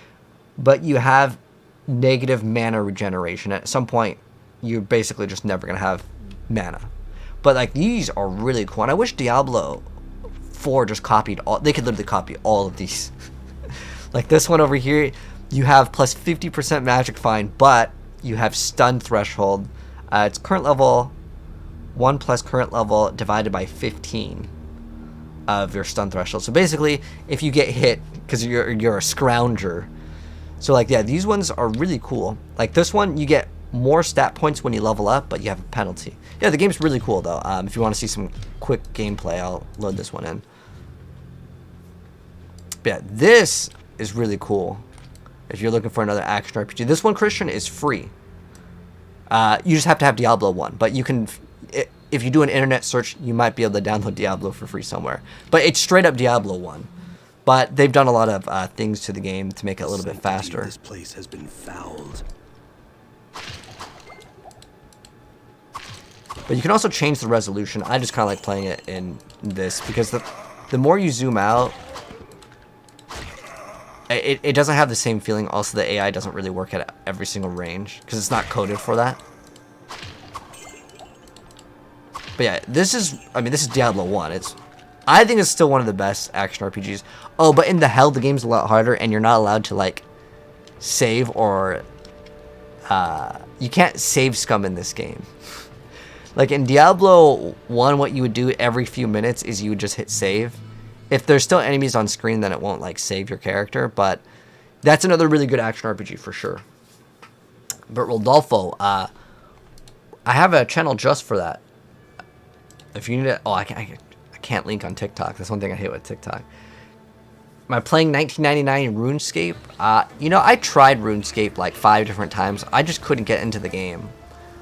but you have negative mana regeneration. At some point, you're basically just never going to have mana. But like these are really cool, and I wish Diablo 4 just copied all, they could literally copy all of these. Like this one over here, you have plus 50% magic find, but you have stun threshold. It's current level 1 plus current level divided by 15. of your stun threshold. So basically, if you get hit, because you're a scrounger. So like, yeah, these ones are really cool. Like this one, you get more stat points when you level up, but you have a penalty. Yeah, the game's really cool though. If you want to see some quick gameplay, I'll load this one in. But yeah, this is really cool. If you're looking for another action RPG, this one, Christian, is free. You just have to have Diablo 1, but you can, if you do an internet search, you might be able to download Diablo for free somewhere. But it's straight up Diablo 1. But they've done a lot of things to the game to make it a little bit faster. This place has been fouled. But you can also change the resolution. I just kind of like playing it in this because the more you zoom out, it doesn't have the same feeling. Also, the AI doesn't really work at every single range because it's not coded for that. But yeah, this is Diablo 1. I think it's still one of the best action RPGs. Oh, but in the hell, the game's a lot harder, and you're not allowed to like save or you can't save scum in this game. Like in Diablo 1, what you would do every few minutes is you would just hit save. If there's still enemies on screen, then it won't like save your character. But that's another really good action RPG for sure. But Rodolfo, I have a channel just for that. If you need it, I can't link on TikTok. That's one thing I hate with TikTok. Am I playing 1999 RuneScape? I tried RuneScape like 5 different times. I just couldn't get into the game.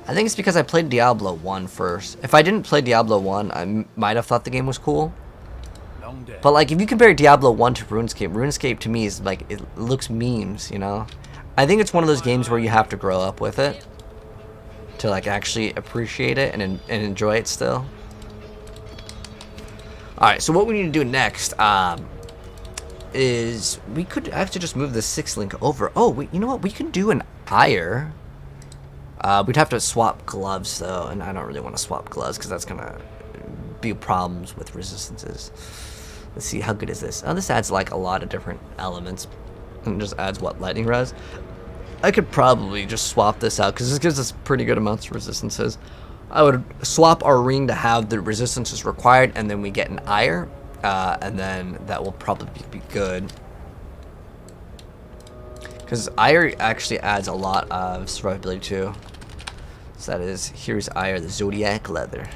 I think it's because I played Diablo 1 first. If I didn't play Diablo 1, I might have thought the game was cool. But like, if you compare Diablo 1 to RuneScape, RuneScape to me is like, it looks memes, you know? I think it's one of those games where you have to grow up with it to like actually appreciate it and enjoy it still. Alright, so what we need to do next is we could actually just move the 6 link over. Oh, you know what? We can do an ire. We'd have to swap gloves though, and I don't really want to swap gloves because that's gonna be problems with resistances. Let's see, how good is this? Oh, this adds like a lot of different elements. And just adds what, lightning res? I could probably just swap this out because this gives us pretty good amounts of resistances. I would swap our ring to have the resistances required, and then we get an ire, and then that will probably be good. Because ire actually adds a lot of survivability too. So that is, here's ire, the Zodiac leather.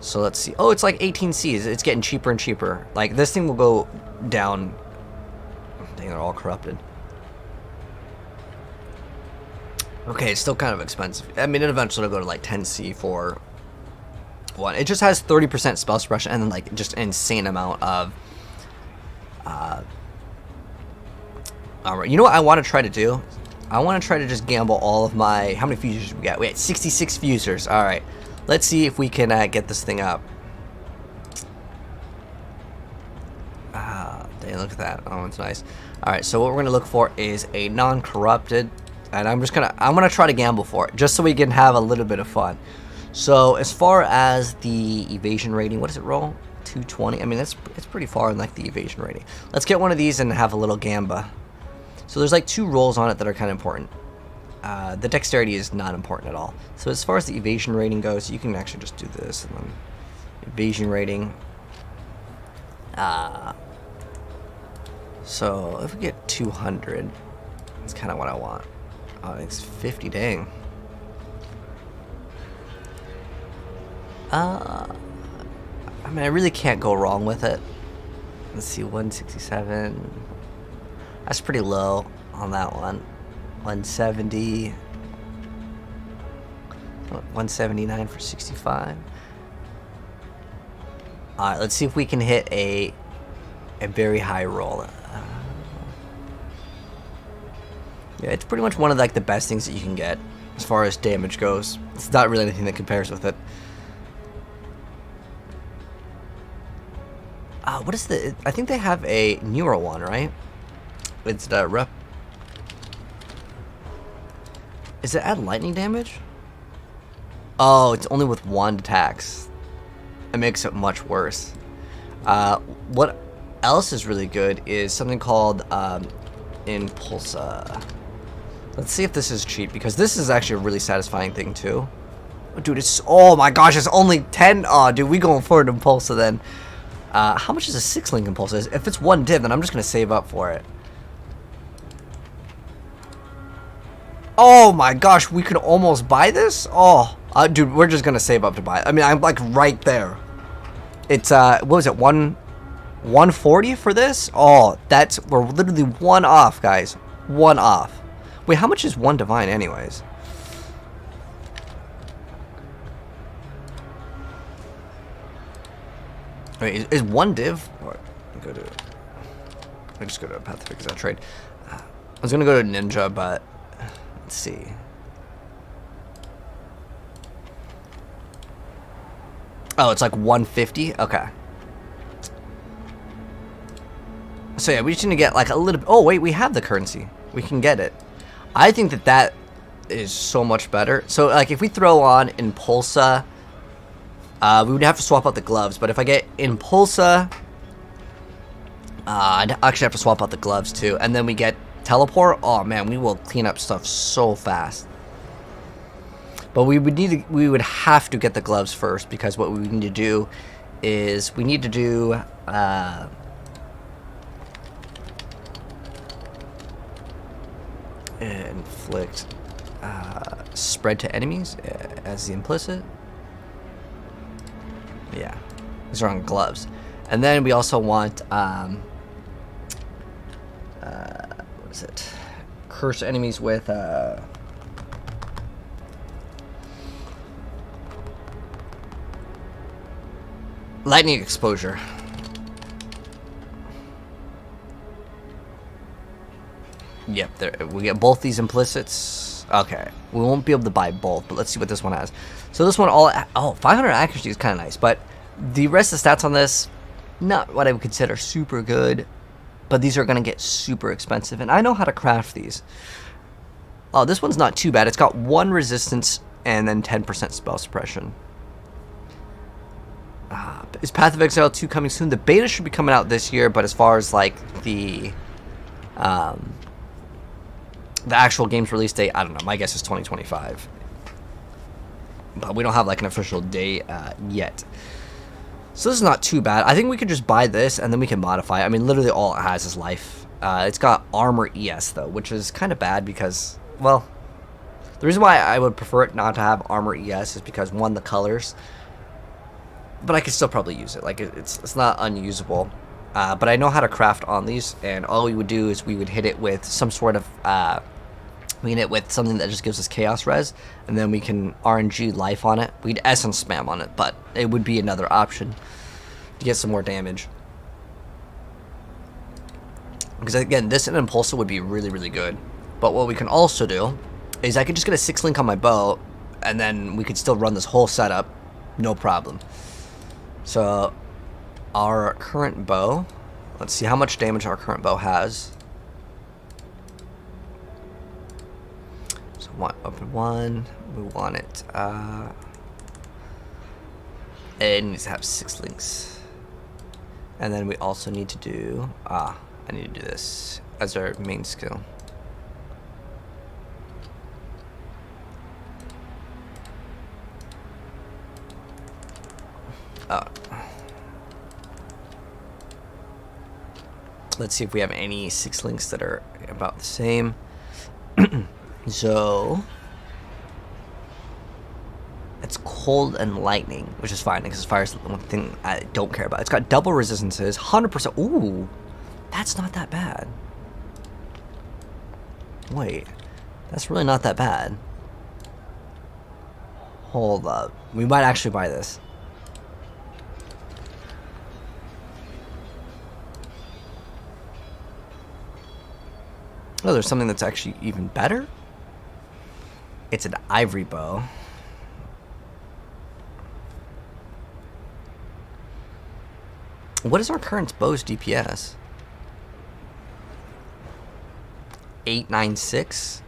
So let's see. Oh, it's like 18 Cs. It's getting cheaper and cheaper. Like, this thing will go down. Dang, they're all corrupted. Okay, it's still kind of expensive. I mean, it eventually will go to like 10C for one. It just has 30% spell suppression and then like just an insane amount of armor. You know what I want to try to do? I want to try to just gamble all of my... How many fusers we got? We had 66 fusers. Alright. Let's see if we can get this thing up. Dang, look at that. Oh, it's nice. Alright, so what we're going to look for is a non-corrupted. And I'm gonna try to gamble for it, just so we can have a little bit of fun. So as far as the evasion rating, what does it roll? 220. I mean, it's pretty far in like the evasion rating. Let's get one of these and have a little gamba. So there's like 2 rolls on it that are kind of important. The dexterity is not important at all. So as far as the evasion rating goes, you can actually just do this and then evasion rating. So if we get 200, that's kind of what I want. Oh, it's 50, dang. I mean, I really can't go wrong with it. Let's see, 167. That's pretty low on that one. 170. 179 for 65. Alright, let's see if we can hit a very high roll. Yeah, it's pretty much one of like the best things that you can get as far as damage goes. It's not really anything that compares with it. What is the... I think they have a newer one, right? It's the rep... Is it add lightning damage? Oh, it's only with 1 attacks. It makes it much worse. What else is really good is something called Impulsa. Let's see if this is cheap, because this is actually a really satisfying thing too. Dude, it's... Oh my gosh, it's only 10. Oh, dude, we going for an Impulsa then. How much is a 6-link Impulsa? If it's 1 div, then I'm just going to save up for it. Oh my gosh, we could almost buy this? Oh, dude, we're just going to save up to buy it. I mean, I'm like right there. It's, what was it, 140 for this? Oh, we're literally 1 off, guys. 1 off. Wait, how much is 1 divine anyways? Wait, is 1 div? What? I just go to Path of Exile trade. I was gonna go to Ninja, but let's see. Oh, it's like 150. Okay. So yeah, we just need to get like a little. Oh wait, we have the currency. We can get it. I think that is so much better. So like, if we throw on Impulsa. We would have to swap out the gloves, but if I get Impulsa, I'd actually have to swap out the gloves too, and then we get Teleport. Oh man, we will clean up stuff so fast. But we would have to get the gloves first, because what we need to do is we need to do inflict spread to enemies as the implicit. Yeah, these are on gloves. And then we also want, what is it? Curse enemies with, lightning exposure. Yep, there, we get both these implicits. Okay, we won't be able to buy both, but let's see what this one has. So this one, 500 accuracy is kind of nice, but the rest of the stats on this, not what I would consider super good, but these are going to get super expensive, and I know how to craft these. Oh, this one's not too bad. It's got 1 resistance and then 10% spell suppression. Is Path of Exile 2 coming soon? The beta should be coming out this year, but as far as like the actual game's release date, I don't know. My guess is 2025. But we don't have like an official date yet. So this is not too bad. I think we could just buy this and then we can modify it. I mean, literally all it has is life. It's got armor ES though, which is kind of bad because, well, the reason why I would prefer it not to have armor ES is because, one, the colors. But I could still probably use it. Like, it's not unusable. But I know how to craft on these, and all we would do is we would hit it with some sort of we can hit it with something that just gives us chaos res, and then we can RNG life on it. We'd essence spam on it, but it would be another option to get some more damage. Because again, this and Impulsa would be really, really good. But what we can also do is I could just get a 6-link on my bow, and then we could still run this whole setup, no problem. So our current bow, let's see how much damage our current bow has. So open 1, we want it, it needs to have 6 links. And then we also need to do, I need to do this as our main skill. Let's see if we have any 6 links that are about the same. So it's cold and lightning, which is fine because fire is the one thing I don't care about. It's got double resistances, 100%. Ooh, that's not that bad. Wait, that's really not that bad. Hold up, we might actually buy this. Oh, there's something that's actually even better. It's an ivory bow. What is our current bow's DPS? 896?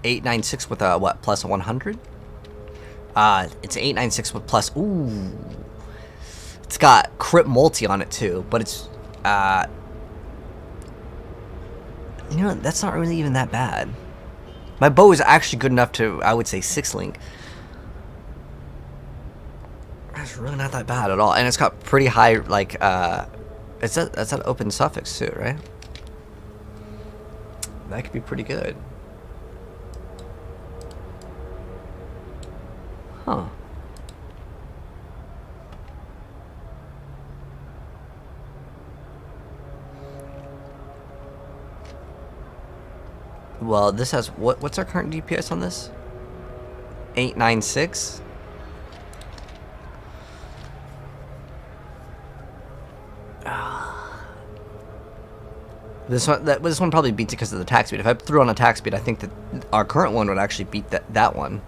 896 with a what, plus 100? It's 896 with plus, ooh. It's got crit multi on it too, but it's, you know, that's not really even that bad. My bow is actually good enough to, I would say, 6-link. really not that bad at all. And it's got pretty high, like, that's an open suffix too, right? That could be pretty good. Huh. Well, this has, what's our current DPS on this? 896? This one probably beats it because of the attack speed. If I threw on attack speed, I think that our current one would actually beat that one.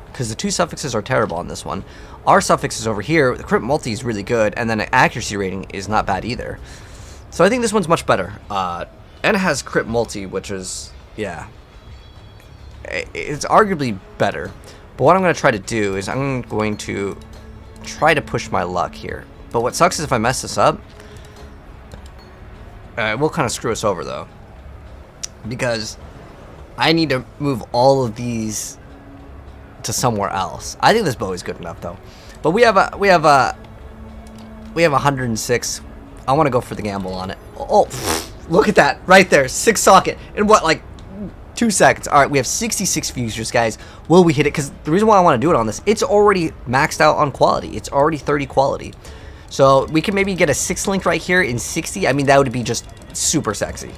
Because the two suffixes are terrible on this one. Our suffixes over here, the crit multi is really good, and then the accuracy rating is not bad either. So I think this one's much better. And it has crit multi, which is, yeah, it's arguably better. But what I'm going to try to do is I'm going to try to push my luck here. But what sucks is if I mess this up, it will kind of screw us over though, because I need to move all of these to somewhere else. I think this bow is good enough though. But we have 106. I want to go for the gamble on it. Oh, look at that right there, 6 socket in what, like 2 seconds. All right, we have 66 fusers, guys. Will we hit it? Because the reason why I want to do it on this, it's already maxed out on quality. It's already 30 quality. So we can maybe get a 6 link right here in 60. I mean, that would be just super sexy.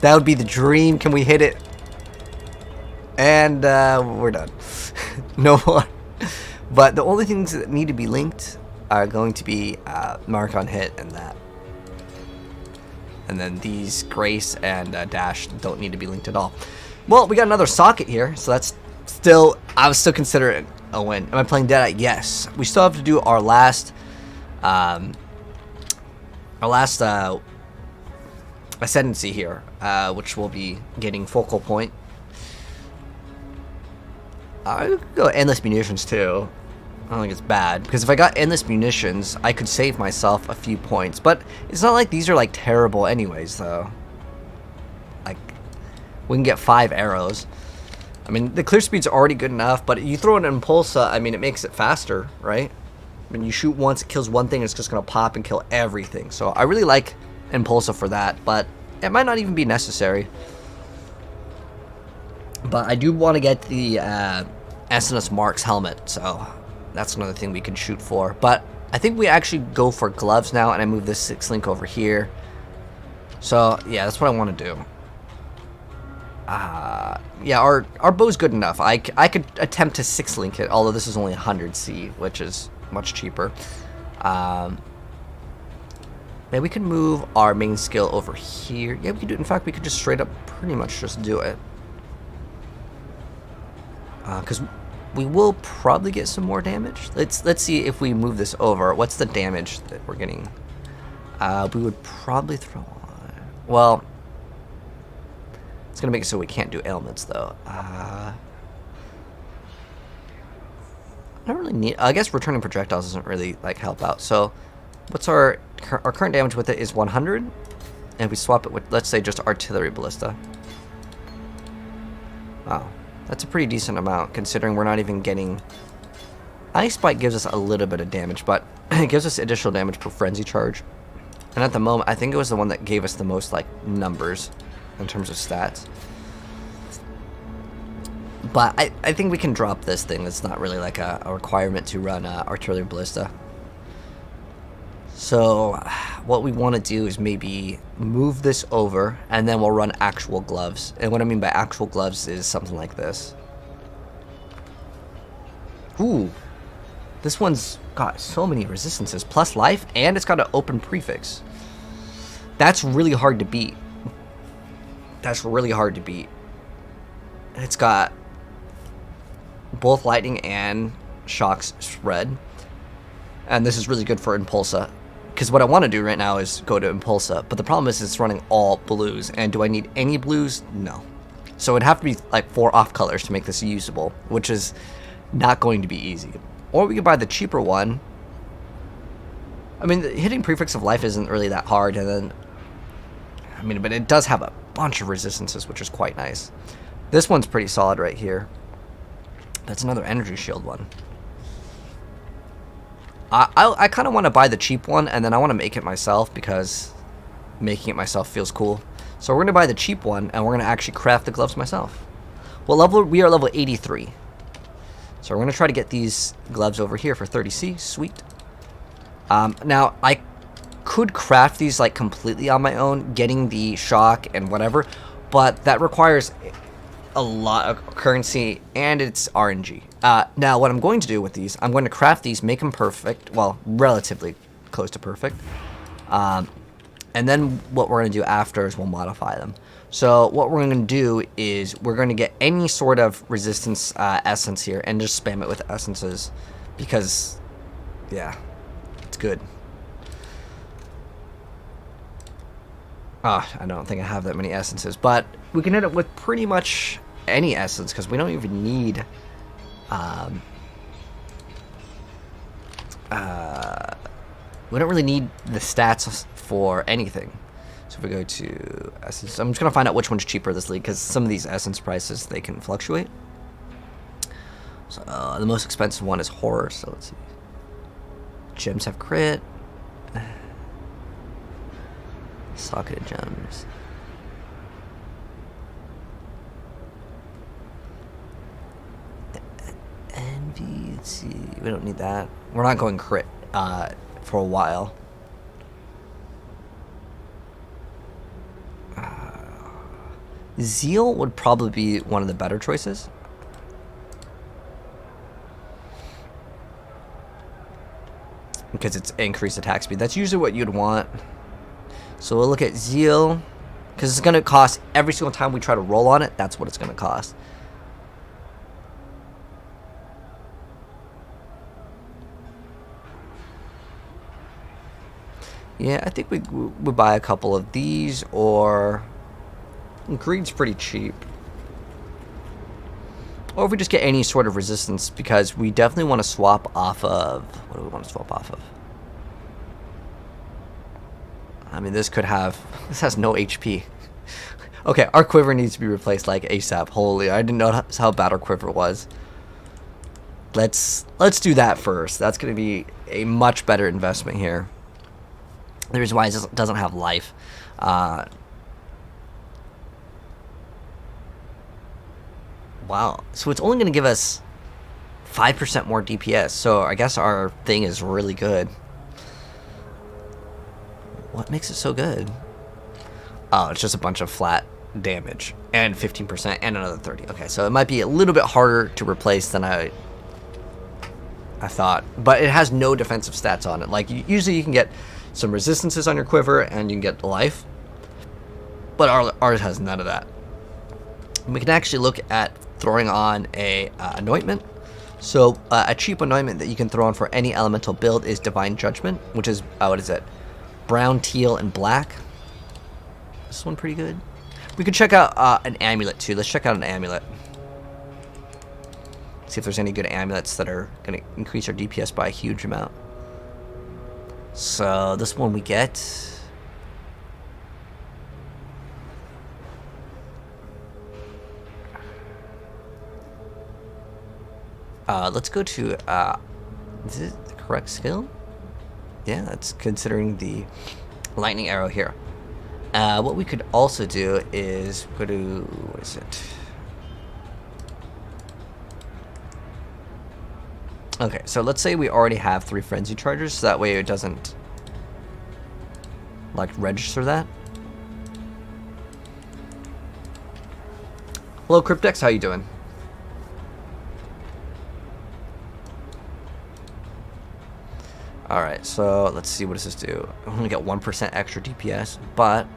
That would be the dream. Can we hit it? And we're done. No more. But the only things that need to be linked are going to be mark on hit and that. And then these Grace and Dash don't need to be linked at all. Well, we got another socket here, so that's still, I would still consider it a win. Am I playing Deadeye? Yes. We still have to do our last ascendancy here, which will be getting focal point. I could go endless munitions too. I don't think it's bad, because if I got endless munitions, I could save myself a few points. But it's not like these are like terrible anyways, though. Like, we can get 5 arrows. I mean, the clear speed's already good enough, but you throw an Impulsa, I mean, it makes it faster, right? When you shoot once, it kills one thing, it's just gonna pop and kill everything. So I really like Impulsa for that, but it might not even be necessary. But I do want to get the SNS Marks helmet, so that's another thing we can shoot for. But I think we actually go for gloves now, and I move this 6 link over here. So yeah, that's what I want to do. Yeah, our bow's good enough. I could attempt to 6 link it, although this is only 100C, which is much cheaper. Then we can move our main skill over here. Yeah, we could do it. In fact, we could just straight up pretty much just do it. Because we will probably get some more damage. Let's see if we move this over. What's the damage that we're getting? We would probably throw on. Well, it's gonna make it so we can't do ailments though. I don't really need. I guess returning projectiles doesn't really like help out. So, what's our current damage with it is 100, and if we swap it with, let's say, just artillery ballista. Wow. That's a pretty decent amount, considering we're not even getting... Ice Spike gives us a little bit of damage, but it gives us additional damage per frenzy charge. And at the moment, I think it was the one that gave us the most, like, numbers in terms of stats. But I think we can drop this thing. It's not really, like, a requirement to run artillery ballista. So, what we want to do is maybe move this over, and then we'll run actual gloves. And what I mean by actual gloves is something like this. Ooh, this one's got so many resistances, plus life, and it's got an open prefix. That's really hard to beat. That's really hard to beat. It's got both lightning and shocks spread. And this is really good for Impulsa. Because what I want to do right now is go to Impulsa, but the problem is it's running all blues, and do I need any blues? No. So it'd have to be like 4 off colors to make this usable, which is not going to be easy. Or we could buy the cheaper one. I mean, hitting prefix of life isn't really that hard, and then, I mean, but it does have a bunch of resistances, which is quite nice. This one's pretty solid right here. That's another energy shield one. I kind of want to buy the cheap one, and then I want to make it myself because making it myself feels cool. So we're going to buy the cheap one, and we're going to actually craft the gloves myself. What level? We are level 83. So we're going to try to get these gloves over here for 30C. Sweet. Now, I could craft these like completely on my own, getting the shock and whatever, but that requires a lot of currency, and it's RNG. Now, what I'm going to do with these, I'm going to craft these, make them perfect, well, relatively close to perfect. And then what we're going to do after is we'll modify them. So what we're going to do is we're going to get any sort of resistance essence here and just spam it with essences because, yeah, it's good. I don't think I have that many essences, but we can hit it with pretty much any essence because we don't even need we don't really need the stats for anything. So if we go to essence, I'm just gonna find out which one's cheaper this league because some of these essence prices, they can fluctuate. So the most expensive one is horror, so let's see. Gems have crit. Socketed gems. Envy, let's see. We don't need that. We're not going crit for a while. Zeal would probably be one of the better choices. Because it's increased attack speed. That's usually what you'd want. So we'll look at Zeal. Because it's going to cost every single time we try to roll on it. That's what it's going to cost. Yeah, I think we would buy a couple of these, or greed's pretty cheap. Or if we just get any sort of resistance, because we definitely want to swap off of... What do we want to swap off of? I mean, this could have... This has no HP. Okay, our quiver needs to be replaced like ASAP. Holy, I didn't know how bad our quiver was. Let's do that first. That's going to be a much better investment here. The reason why it doesn't have life. Wow. So it's only going to give us 5% more DPS. So I guess our thing is really good. What makes it so good? Oh, it's just a bunch of flat damage. And 15% and another 30. Okay, so it might be a little bit harder to replace than I thought. But it has no defensive stats on it. Like, usually you can get some resistances on your quiver and you can get life, but ours has none of that. We can actually look at throwing on a anointment. So a cheap anointment that you can throw on for any elemental build is Divine Judgment, which is what is it, brown, teal, and black. This one pretty good. We could check out an amulet too. Let's check out an amulet, see if there's any good amulets that are going to increase our DPS by a huge amount. So this one we get. Let's go to, is it the correct skill? Yeah, that's considering the lightning arrow here. What we could also do is go to, what is it? Okay, so let's say we already have 3 frenzy chargers, so that way it doesn't like register that. Hello Cryptex, how you doing? Alright, so let's see, what does this do? I'm gonna get 1% extra DPS, but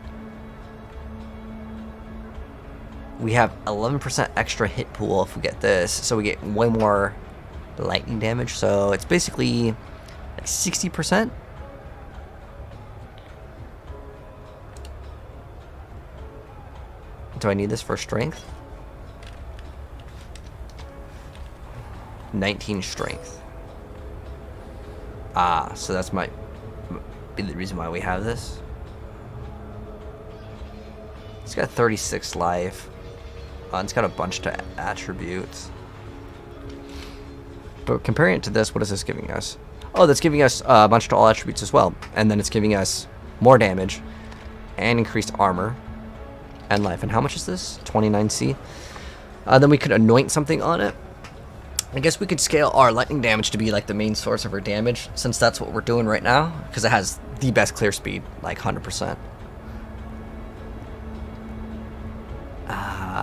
we have 11% extra hit pool if we get this, so we get way more lightning damage, so it's basically like 60%. Do I need this for strength? 19 strength. So that's might be the reason why we have this. It's got 36 life. It's got a bunch of attributes. But comparing it to this, what is this giving us? oh, that's giving us a bunch of all attributes as well. And then it's giving us more damage and increased armor and life. And how much is this? 29C. Then we could anoint something on it. I guess we could scale our lightning damage to be like the main source of our damage, since that's what we're doing right now, because it has the best clear speed, like 100%.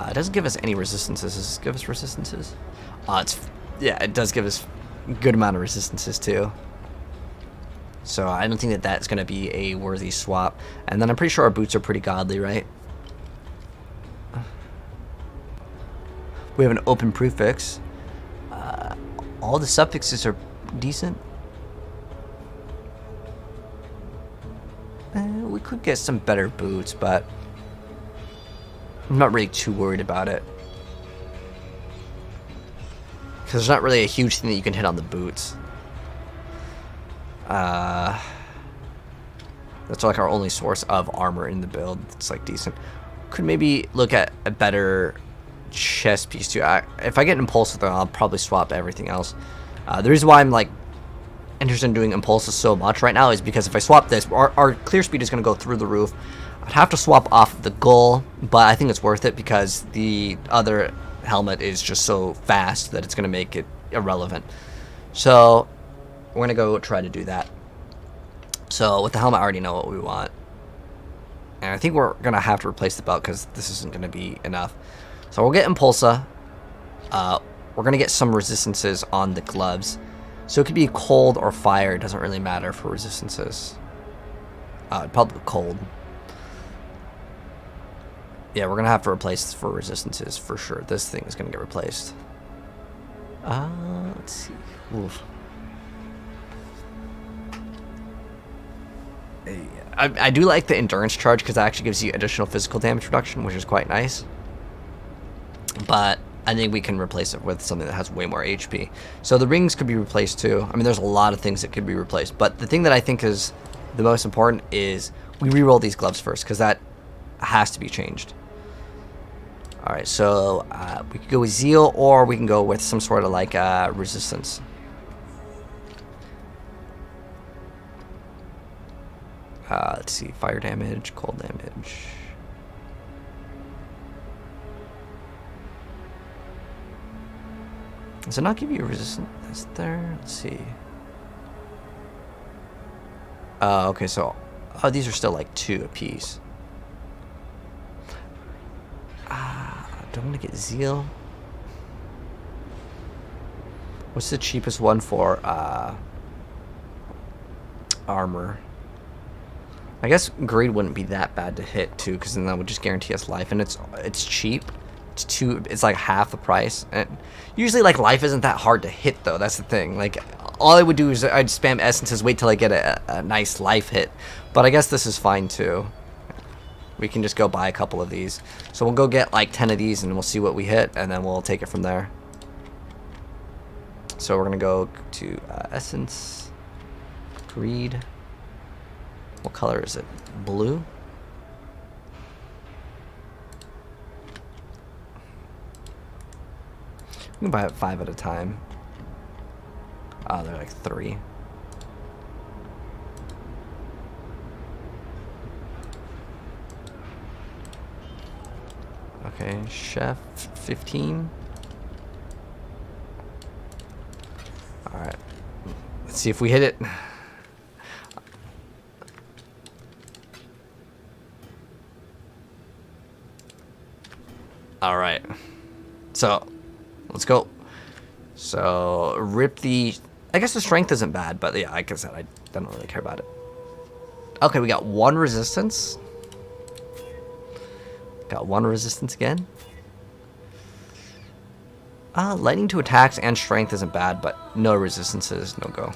It doesn't give us any resistances. Does it give us resistances? Yeah, it does give us a good amount of resistances too. So I don't think that that's going to be a worthy swap. And then I'm pretty sure our boots are pretty godly, right? We have an open prefix. All the suffixes are decent. We could get some better boots, but I'm not really too worried about it. Because there's not really a huge thing that you can hit on the boots. That's like our only source of armor in the build. It's like decent. Could maybe look at a better chest piece too. If I get impulsive, then I'll probably swap everything else. The reason why I'm like interested in doing impulses so much right now is because if I swap this, our clear speed is going to go through the roof. I'd have to swap off the goal, but I think it's worth it because the other helmet is just so fast that it's going to make it irrelevant. So we're going to go try to do that. So with the helmet, I already know what we want. And I think we're going to have to replace the belt because this isn't going to be enough. So we'll get Impulsa. We're going to get some resistances on the gloves. So it could be cold or fire. It doesn't really matter for resistances. Probably cold. Yeah, we're going to have to replace for resistances for sure. This thing is going to get replaced. Let's see. Oof. I do like the endurance charge because that actually gives you additional physical damage reduction, which is quite nice. But I think we can replace it with something that has way more HP. So the rings could be replaced too. I mean, there's a lot of things that could be replaced. But the thing that I think is the most important is we re-roll these gloves first because that has to be changed. Alright, so we could go with Zeal or we can go with some sort of like resistance. Let's see, fire damage, cold damage. Does it not give you resistance there? Let's see. Okay, so these are still like 2 apiece. Do I want to get Zeal? What's the cheapest one for armor? I guess greed wouldn't be that bad to hit too, because then that would just guarantee us life, and it's cheap. It's like half the price. And usually, like, life isn't that hard to hit though. That's the thing. Like, all I would do is I'd spam essences, wait till I get a nice life hit. But I guess this is fine too. We can just go buy a couple of these. So we'll go get like 10 of these, and we'll see what we hit, and then we'll take it from there. So we're gonna go to essence, greed. What color is it? Blue? We can buy it 5 at a time. Oh, they're like 3. Okay, chef 15. Alright. Let's see if we hit it. Alright. So, let's go. So, rip the... I guess the strength isn't bad, but yeah, like I said, I don't really care about it. Okay, we got 1 resistance. Got 1 resistance again. Lightning to attacks and strength isn't bad, but no resistances, no go.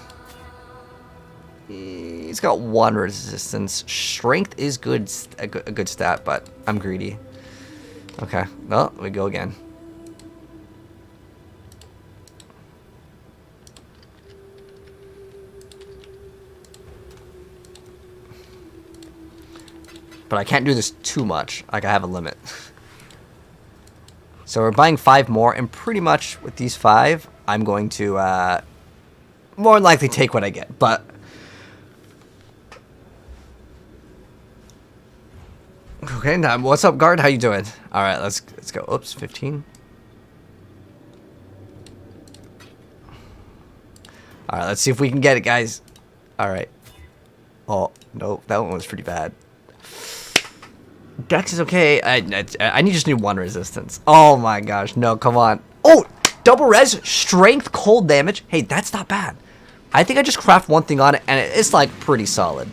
He's got 1 resistance. Strength is good, a good stat, but I'm greedy. Okay, well, we go again. But I can't do this too much. Like, I have a limit. So we're buying 5 more, and pretty much with these 5, I'm going to more than likely take what I get, but okay. Now, what's up, guard? How you doing? All right, let's go. Oops, 15. All right, let's see if we can get it, guys. All right. Oh no, that one was pretty bad. Dex is okay. I just need one resistance. Oh my gosh, no, come on. Oh, double res, strength, cold damage. Hey, that's not bad. I think I just craft one thing on it, and it's like pretty solid.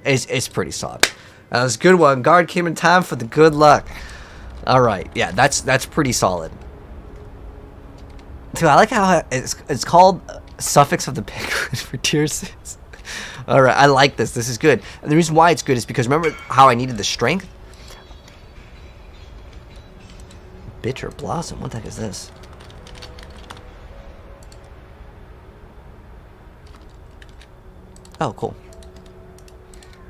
It's pretty solid. That was a good one. Guard came in time for the good luck. All right, yeah, that's pretty solid. Dude, I like how it's called suffix of the penguin for tier 6. All right, I like this. This is good. And the reason why it's good is because remember how I needed the strength? Bitter Blossom. What the heck is this? Oh, cool.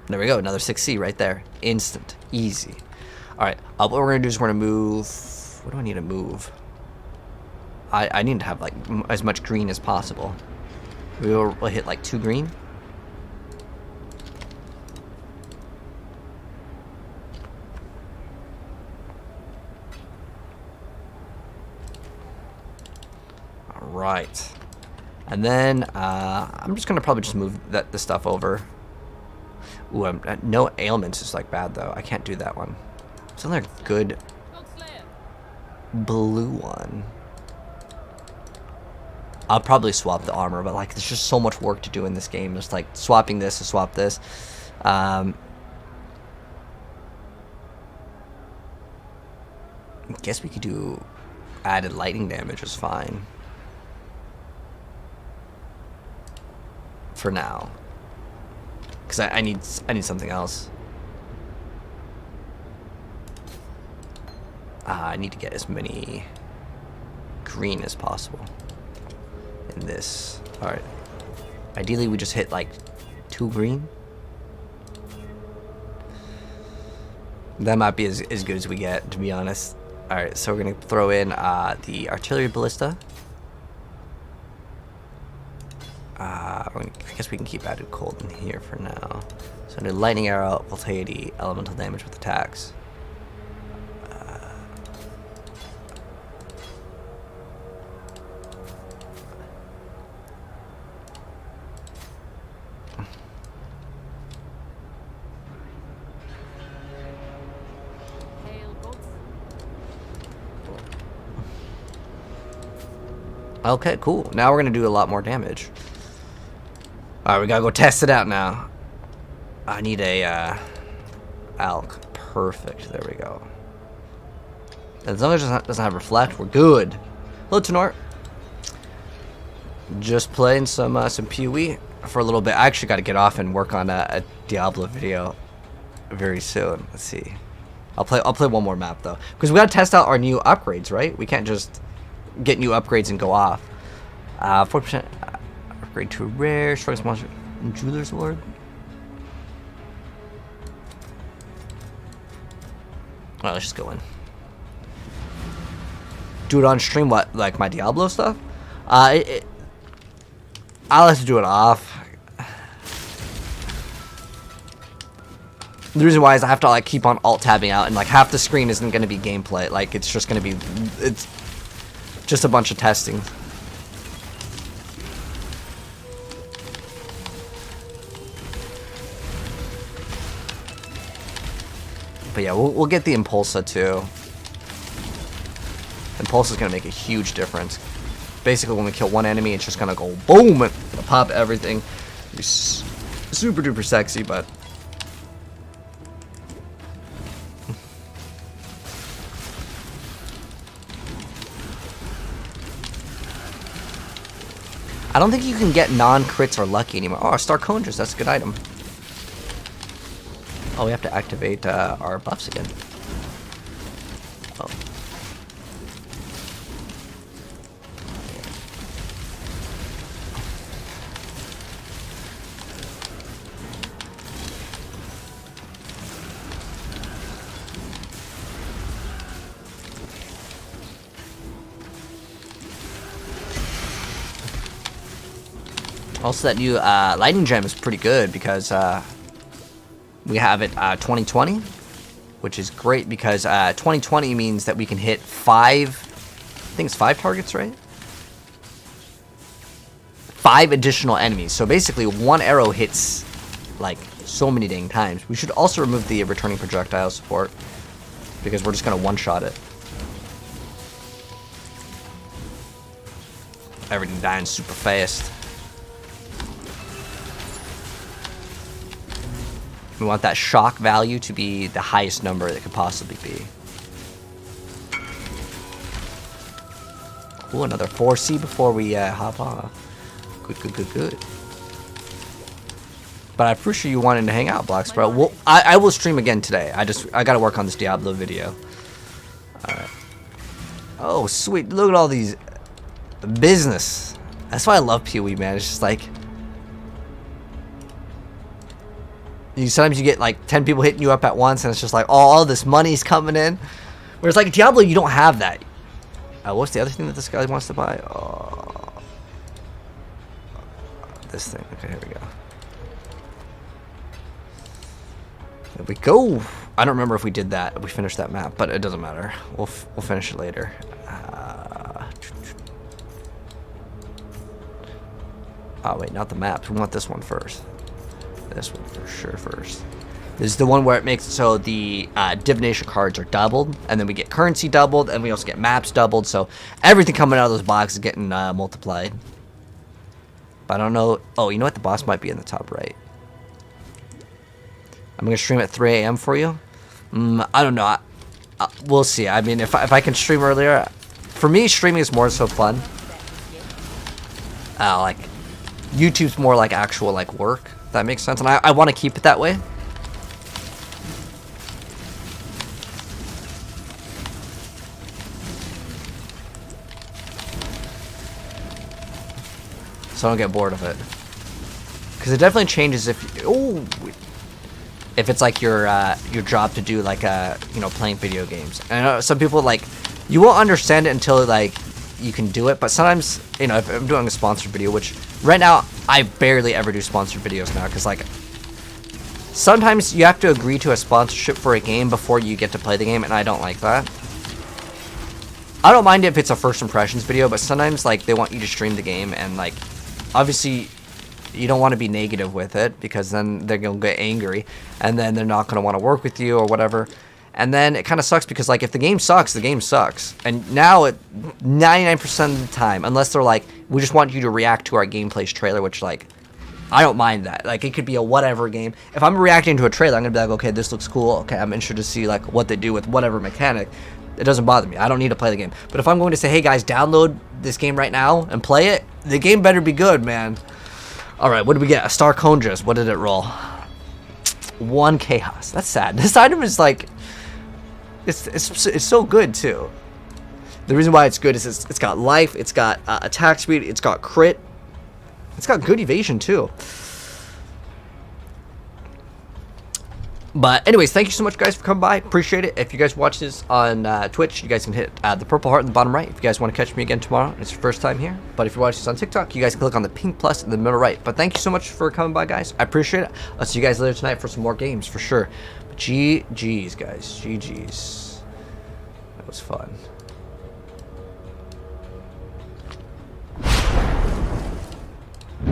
There we go. Another 6C right there. Instant. Easy. All right. What we're going to do is we're going to move. What do I need to move? I need to have like as much green as possible. We'll hit like 2 green. Right, and then I'm just gonna probably just move the stuff over. Ooh, no ailments is like bad though. I can't do that one. It's another good blue one. I'll probably swap the armor, but like there's just so much work to do in this game. Just like swapping this to swap this. I guess we could do added lightning damage is fine. For now, because I need something else. I need to get as many green as possible in this. All right. Ideally, we just hit like 2 green. That might be as good as we get, to be honest. All right, so we're gonna throw in the artillery ballista. I guess we can keep added cold in here for now. So under lightning arrow, voltaity, elemental damage with attacks. Okay, cool. Now we're gonna do a lot more damage. Alright, we gotta go test it out now. I need a alk. Perfect. There we go. As long as it doesn't have reflect, we're good. Hello, Tenor. Just playing some PoE for a little bit. I actually got to get off and work on a Diablo video very soon. Let's see. I'll play one more map though, because we gotta test out our new upgrades, right? We can't just get new upgrades and go off. 4% upgrade to a rare, strongest monster, jeweler's ward. Alright, let's just go in. Do it on stream, what? Like my Diablo stuff? I'll have to do it off. The reason why is I have to like keep on alt tabbing out, and like half the screen isn't going to be gameplay. Like it's just going to be, it's just a bunch of testing. But yeah, we'll get the Impulsa too. Impulsa is going to make a huge difference. Basically, when we kill one enemy, it's just going to go boom and pop everything. It's super duper sexy, but I don't think you can get non-crits or lucky anymore. Oh, Star Conjures, that's a good item. Oh, we have to activate our buffs again. Oh. Also, that new lightning gem is pretty good because we have it 2020, which is great because 2020 means that we can hit 5, I think it's 5 targets, right? 5 additional enemies. So basically, one arrow hits like so many dang times. We should also remove the returning projectile support because we're just gonna one-shot it. Everything dying super fast. We want that shock value to be the highest number it could possibly be. Ooh, another 4C before we hop off. Good. But I appreciate you wanting to hang out, Black Sprout. Well, I will stream again today. I gotta work on this Diablo video. Alright. Oh, sweet. Look at all these business. That's why I love PoE, man. It's just like sometimes you get like 10 people hitting you up at once, and it's just like all this money's coming in. Whereas like Diablo, you don't have that. What's the other thing that this guy wants to buy? This thing. Okay, here we go. There we go. I don't remember if we did that. We finished that map, but it doesn't matter. We'll finish it later. Oh wait, not the maps. We want this one first. This one for sure first. This is the one where it makes it so the divination cards are doubled, and then we get currency doubled, and we also get maps doubled. So everything coming out of those boxes is getting multiplied. But I don't know. Oh, you know what? The boss might be in the top right. I'm gonna stream at 3 a.m. for you. I don't know. We'll see. I mean, if I can stream earlier, for me, streaming is more so fun. Like YouTube's more like actual like work. If that makes sense, and I want to keep it that way. So I don't get bored of it, because it definitely changes if it's like your job to do like playing video games. And I know some people like you won't understand it until like you can do it. But sometimes if I'm doing a sponsored video, which right now I barely ever do sponsored videos now, because like sometimes you have to agree to a sponsorship for a game before you get to play the game, and I don't like that. I don't mind if it's a first impressions video, but sometimes like they want you to stream the game, and like obviously you don't want to be negative with it, because then they're gonna get angry, and then they're not gonna want to work with you or whatever. And then it kind of sucks, because like if the game sucks, the game sucks. And now 99% of the time, unless they're like, we just want you to react to our gameplay trailer, which like I don't mind that. Like it could be a whatever game. If I'm reacting to a trailer, I'm gonna be like, okay, this looks cool. Okay, I'm interested to see like what they do with whatever mechanic. It doesn't bother me. I don't need to play the game. But if I'm going to say, hey guys, download this game right now and play it, the game better be good, man. All right, what did we get? A Star Conjures. What did it roll? 1 Chaos. That's sad. This item is like, it's so good too. The reason why it's good is it's got life, it's got attack speed, it's got crit, it's got good evasion too. But anyways, thank you so much, guys, for coming by. Appreciate it. If you guys watch this on Twitch, you guys can hit the purple heart in the bottom right. If you guys want to catch me again tomorrow, it's your first time here. But if you're watching this on TikTok, you guys can click on the pink plus in the middle right. But thank you so much for coming by, guys. I appreciate it. I'll see you guys later tonight for some more games, for sure. But GG's, guys. GG's. That was fun.